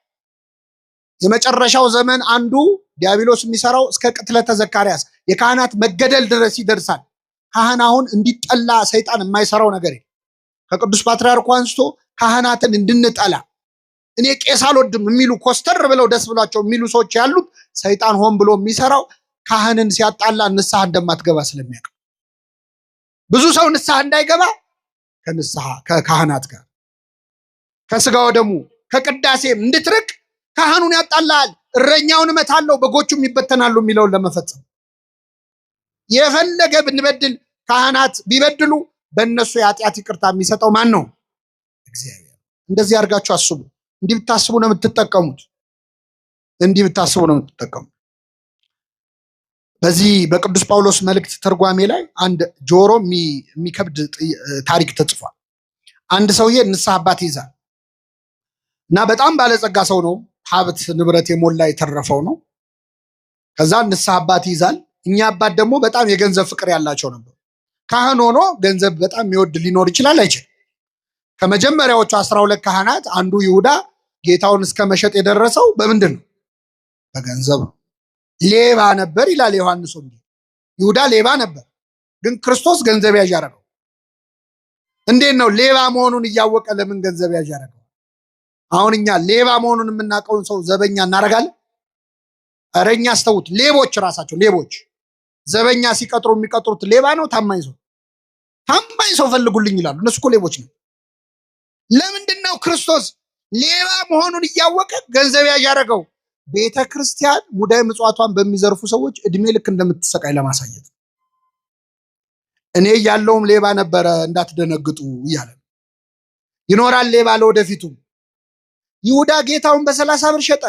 የመጨረሻው ዘመን አንዱ ዲያብሎስ የሚሰራው እስከ ቅትለተ ዘካርያስ የካህናት መገደል ድረስ ይደርሳል። ካህን አሁን እንዲጠላ ሰይጣን የማይሰራው ነገር የለም። ከቅዱስ ፓትርያርኩ አንስቶ ካህናትን እንድንጠላ፣ እኔ ቄስ አልወድም የሚሉ ኮስተር ብለው ደስ ብሏቸው የሚሉ ሰዎች ያሉት ሰይጣን ሆን ብሎ የሚሰራው ካህንን ሲያጣላ ንስሐ እንደማትገባ ስለሚያውቅ ብዙ ሰው ንስሐ እንዳይገባ ከካህናት ጋር ከስጋ ወደሙ ከቅዳሴም እንድትርቅ ካህኑን ያጣላል። እረኛውን እመታለሁ በጎቹም ይበተናሉ የሚለውን ለመፈጸም የፈለገ ብንበድል ካህናት ቢበድሉ በእነሱ የኃጢአት ይቅርታ የሚሰጠው ማን ነው? እግዚአብሔር። እንደዚህ አድርጋችሁ አስቡ። እንዲህ ብታስቡ ነው የምትጠቀሙት። እንዲህ ብታስቡ ነው የምትጠቀሙት። በዚህ በቅዱስ ጳውሎስ መልእክት ትርጓሜ ላይ አንድ ጆሮ የሚከብድ ታሪክ ተጽፏል። አንድ ሰውዬ ንስሐ አባት ይዛል እና በጣም ባለጸጋ ሰው ነው። ሀብት ንብረት የሞላ የተረፈው ነው። ከዛ ንስሐ አባት ይዛል። እኛ አባት ደግሞ በጣም የገንዘብ ፍቅር ያላቸው ነበሩ። ካህን ሆኖ ገንዘብ በጣም የሚወድ ሊኖር ይችላል አይችልም? ከመጀመሪያዎቹ 12 ካህናት አንዱ ይሁዳ ጌታውን እስከ መሸጥ የደረሰው በምንድን ነው? በገንዘብ ነው። ሌባ ነበር ይላል ዮሐንስ ወንጌል። ይሁዳ ሌባ ነበር፣ ግን ክርስቶስ ገንዘብ ያዥ አደረገው። እንዴት ነው ሌባ መሆኑን እያወቀ ለምን ገንዘብ ያዥ አደረገው? አሁን እኛ ሌባ መሆኑን የምናውቀውን ሰው ዘበኛ እናደርጋለን? ኧረ እኛ አስተውት። ሌቦች ራሳቸው ሌቦች ዘበኛ ሲቀጥሩ የሚቀጥሩት ሌባ ነው ታማኝ ሰው ፈልጉልኝ ይላሉ። እነሱ እኮ ሌቦች ነው። ለምንድን ነው ክርስቶስ ሌባ መሆኑን እያወቀ ገንዘብ ያዥ ያደረገው? ቤተ ክርስቲያን ሙዳይ ምጽዋቷን በሚዘርፉ ሰዎች እድሜ ልክ እንደምትሰቃይ ለማሳየት እኔ ያለውም ሌባ ነበረ እንዳትደነግጡ እያለ ይኖራል ሌባ ለወደፊቱ። ይሁዳ ጌታውን በ30 ብር ሸጠ።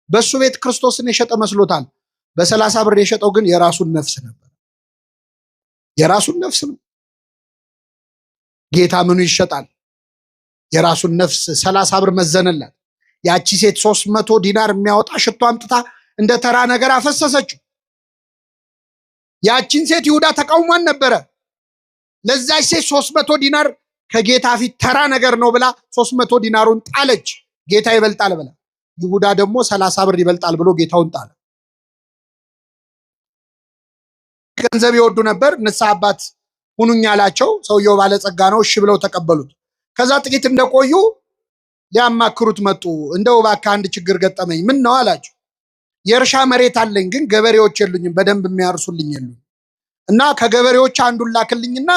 በሱ ቤት ክርስቶስን የሸጠ መስሎታል። በ30 ብር የሸጠው ግን የራሱን ነፍስ ነበር። የራሱን ነፍስ ነው። ጌታ ምኑ ይሸጣል? የራሱን ነፍስ 30 ብር መዘነላት። ያቺ ሴት 300 ዲናር የሚያወጣ ሽቶ አምጥታ እንደ ተራ ነገር አፈሰሰችው። ያቺን ሴት ይሁዳ ተቃውሟን ነበረ። ለዛች ሴት 300 ዲናር ከጌታ ፊት ተራ ነገር ነው ብላ 300 ዲናሩን ጣለች። ጌታ ይበልጣል ብላ። ይሁዳ ደግሞ 30 ብር ይበልጣል ብሎ ጌታውን ጣለ። ገንዘብ ይወዱ ነበር። ንስሐ አባት ሁኑኝ አላቸው። ሰውየው ባለጸጋ ነው፣ እሺ ብለው ተቀበሉት። ከዛ ጥቂት እንደቆዩ ሊያማክሩት መጡ። እንደው እባክህ አንድ ችግር ገጠመኝ። ምን ነው አላቸው። የእርሻ መሬት አለኝ፣ ግን ገበሬዎች የሉኝም፣ በደንብ የሚያርሱልኝ የሉኝ እና ከገበሬዎች አንዱን ላክልኝና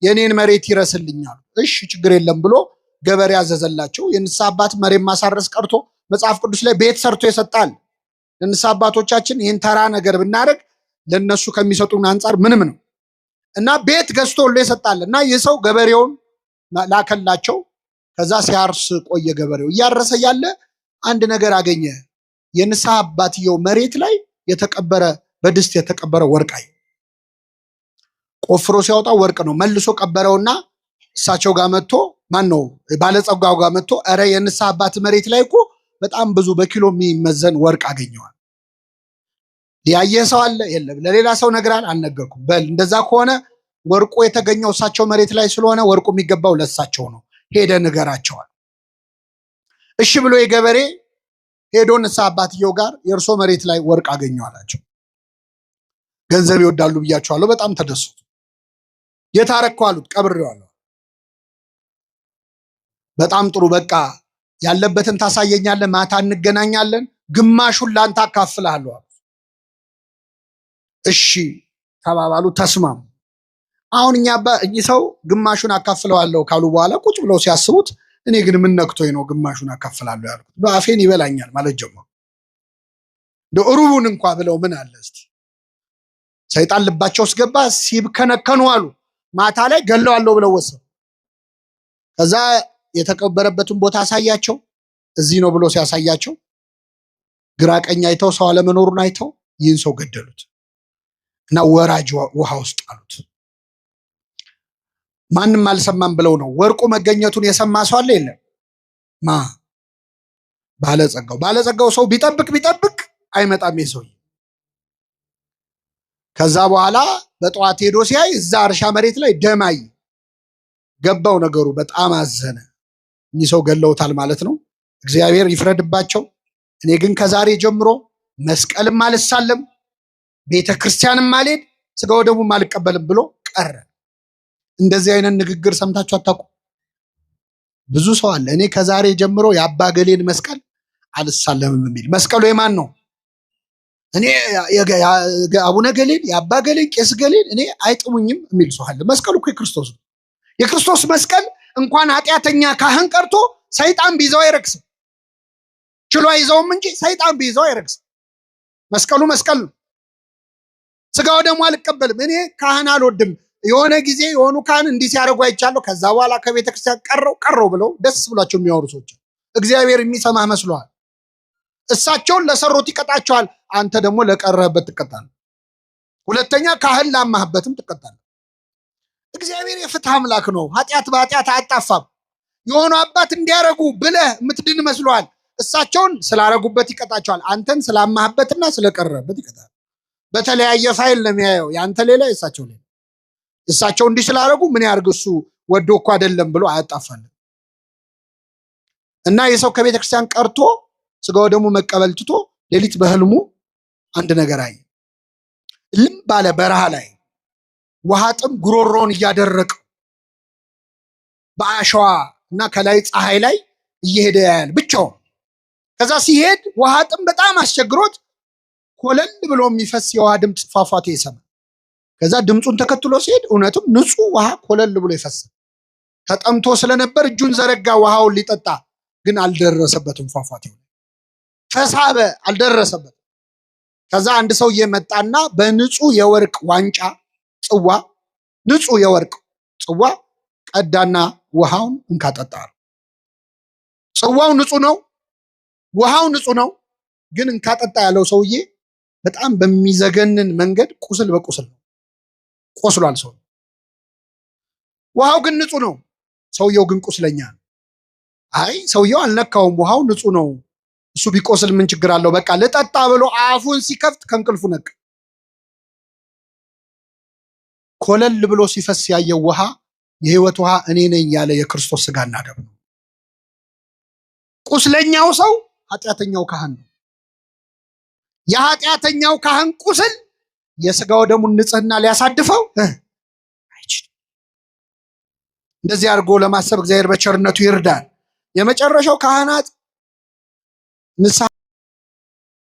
የኔን መሬት ይረስልኛል። እሺ ችግር የለም ብሎ ገበሬ አዘዘላቸው። የንስሐ አባት መሬት ማሳረስ ቀርቶ መጽሐፍ ቅዱስ ላይ ቤት ሰርቶ ይሰጣል። ለንስሐ አባቶቻችን ይህን ተራ ነገር ብናደርግ ለነሱ ከሚሰጡን አንጻር ምንም ነው እና ቤት ገዝቶ ሁሉ ይሰጣል። እና ይህ ሰው ገበሬውን ላከላቸው። ከዛ ሲያርስ ቆየ። ገበሬው እያረሰ ያለ አንድ ነገር አገኘ። የንስሐ አባትየው መሬት ላይ የተቀበረ በድስት የተቀበረ ወርቅ አየ። ቆፍሮ ሲያወጣ ወርቅ ነው። መልሶ ቀበረውና እሳቸው ጋር መጥቶ ማን ነው ባለጸጋው ጋር መጥቶ ኧረ የንስሐ አባት መሬት ላይ እኮ በጣም ብዙ በኪሎ የሚመዘን ወርቅ አገኘዋል። ያየ ሰው አለ? የለም። ለሌላ ሰው ነግራል? አልነገርኩም። በል እንደዛ ከሆነ ወርቁ የተገኘው እሳቸው መሬት ላይ ስለሆነ ወርቁ የሚገባው ለእሳቸው ነው፣ ሄደ ንገራቸዋል። እሺ ብሎ የገበሬ ሄዶ ንስሐ አባትየው ጋር የእርሶ መሬት ላይ ወርቅ አገኘው አላቸው። ገንዘብ ይወዳሉ ብያቸዋለሁ። በጣም ተደሰቱ። የታረከው አሉት። ቀብሬዋለሁ። በጣም ጥሩ፣ በቃ ያለበትን ታሳየኛለህ፣ ማታ እንገናኛለን፣ ግማሹን ላንተ አካፍልሃለሁ አሉ። እሺ ተባባሉ፣ ተስማሙ። አሁን እኚህ ሰው ግማሹን አካፍለዋለሁ ካሉ በኋላ ቁጭ ብለው ሲያስቡት እኔ ግን ምን ነክቶኝ ነው ግማሹን አካፍላለሁ ያልኩት? በአፌን ይበላኛል ማለት ጀመሩ። ሩቡን እንኳ ብለው ምን አለ እስቲ። ሰይጣን ልባቸው ውስጥ ገባ። ሲብከነከኑ አሉ ማታ ላይ ገለዋለሁ ብለው ወሰኑ። ከዛ የተቀበረበትን ቦታ አሳያቸው። እዚህ ነው ብሎ ሲያሳያቸው ግራ ቀኝ አይተው ሰው አለመኖሩን አይተው ይህን ሰው ገደሉት እና ወራጅ ውሃ ውስጥ አሉት። ማንም አልሰማም ብለው ነው። ወርቁ መገኘቱን የሰማ ሰው አለ? የለም። ባለጸጋው ሰው ቢጠብቅ አይመጣም የሰውዬ። ከዛ በኋላ በጠዋት ሄዶ ሲያይ እዛ እርሻ መሬት ላይ ደም አየ። ገባው ነገሩ። በጣም አዘነ። እኚህ ሰው ገለውታል ማለት ነው። እግዚአብሔር ይፍረድባቸው። እኔ ግን ከዛሬ ጀምሮ መስቀልም አልሳለም፣ ቤተ ክርስቲያንም አልሄድ፣ ስጋ ወደሙም አልቀበልም ብሎ ቀረ። እንደዚህ አይነት ንግግር ሰምታችሁ አታውቁ? ብዙ ሰው አለ እኔ ከዛሬ ጀምሮ የአባ ገሌን መስቀል አልሳለምም የሚል። መስቀሉ የማን ነው? እኔ አቡነ ገሌን የአባ ገሌን ቄስ ገሌን እኔ አይጥሙኝም የሚል ሰው አለ። መስቀሉ እኮ የክርስቶስ ነው። የክርስቶስ መስቀል እንኳን ኃጢአተኛ ካህን ቀርቶ ሰይጣን ቢይዘው አይረክስም። ችሎ አይዘውም እንጂ ሰይጣን ቢይዘው አይረክስም። መስቀሉ መስቀል ነው። ስጋው ደግሞ አልቀበልም። እኔ ካህን አልወድም። የሆነ ጊዜ የሆኑ ካህን እንዲህ ሲያደርጉ አይቻለሁ። ከዛ በኋላ ከቤተ ክርስቲያን ቀረው ብለው ደስ ብሏቸው የሚያወሩ ሰዎች እግዚአብሔር የሚሰማህ መስሎሃል? እሳቸውን ለሰሩት ይቀጣቸዋል። አንተ ደግሞ ለቀረህበት ትቀጣለህ። ሁለተኛ ካህን ላማህበትም ትቀጣለህ። እግዚአብሔር የፍትህ አምላክ ነው። ኃጢአት በኃጢአት አያጣፋም። የሆኑ አባት እንዲያረጉ ብለህ የምትድን መስሎሃል? እሳቸውን ስላረጉበት ይቀጣቸዋል። አንተን ስላማህበትና ስለቀረህበት ይቀጣል። በተለያየ ፋይል ነው የሚያየው። ያንተ ሌላ የእሳቸው ሌላ። እሳቸው እንዲህ ስላረጉ ምን ያርግ እሱ ወዶ እኮ አይደለም ብሎ አያጣፋልን። እና የሰው ከቤተ ክርስቲያን ቀርቶ ስጋው ደግሞ መቀበል ትቶ ሌሊት በህልሙ አንድ ነገር አየ። ልም ባለ በረሃ ላይ ውሃ ጥም ጉሮሮውን እያደረቀ በአሸዋ እና ከላይ ፀሐይ ላይ እየሄደ ያያል ብቻውን። ከዛ ሲሄድ ውሃ ጥም በጣም አስቸግሮት ኮለል ብሎ የሚፈስ የውሃ ድምፅ ፏፏቴ ይሰማል። ከዛ ድምፁን ተከትሎ ሲሄድ እውነትም ንጹህ ውሃ ኮለል ብሎ ይፈሳል። ተጠምቶ ስለነበር እጁን ዘረጋ ውሃውን ሊጠጣ፣ ግን አልደረሰበትም። ፏፏቴው ተሳበ፣ አልደረሰበትም። ከዛ አንድ ሰውዬ መጣና በንጹህ የወርቅ ዋንጫ ጽዋ፣ ንጹህ የወርቅ ጽዋ ቀዳና ውሃውን እንካጠጣ። ጽዋው ንጹህ ነው፣ ውሃው ንጹህ ነው። ግን እንካጠጣ ያለው ሰውዬ በጣም በሚዘገንን መንገድ ቁስል በቁስል ነው፣ ቆስሏል ሰው። ውሃው ግን ንጹህ ነው፣ ሰውየው ግን ቁስለኛ ነው። አይ ሰውየው አልነካውም፣ ውሃው ንጹህ ነው፣ እሱ ቢቆስል ምን ችግር አለው? በቃ ልጠጣ ብሎ አፉን ሲከፍት ከእንቅልፉ ነቅ። ኮለል ብሎ ሲፈስ ያየው ውሃ የህይወት ውሃ እኔ ነኝ ያለ የክርስቶስ ስጋና ደም ነው። ቁስለኛው ሰው ኃጢአተኛው ካህን ነው። የኃጢአተኛው ካህን ቁስል የስጋው ደሙን ንጽህና ሊያሳድፈው አይችልም። እንደዚህ አድርጎ ለማሰብ እግዚአብሔር በቸርነቱ ይርዳል። የመጨረሻው ካህናት ንስሐ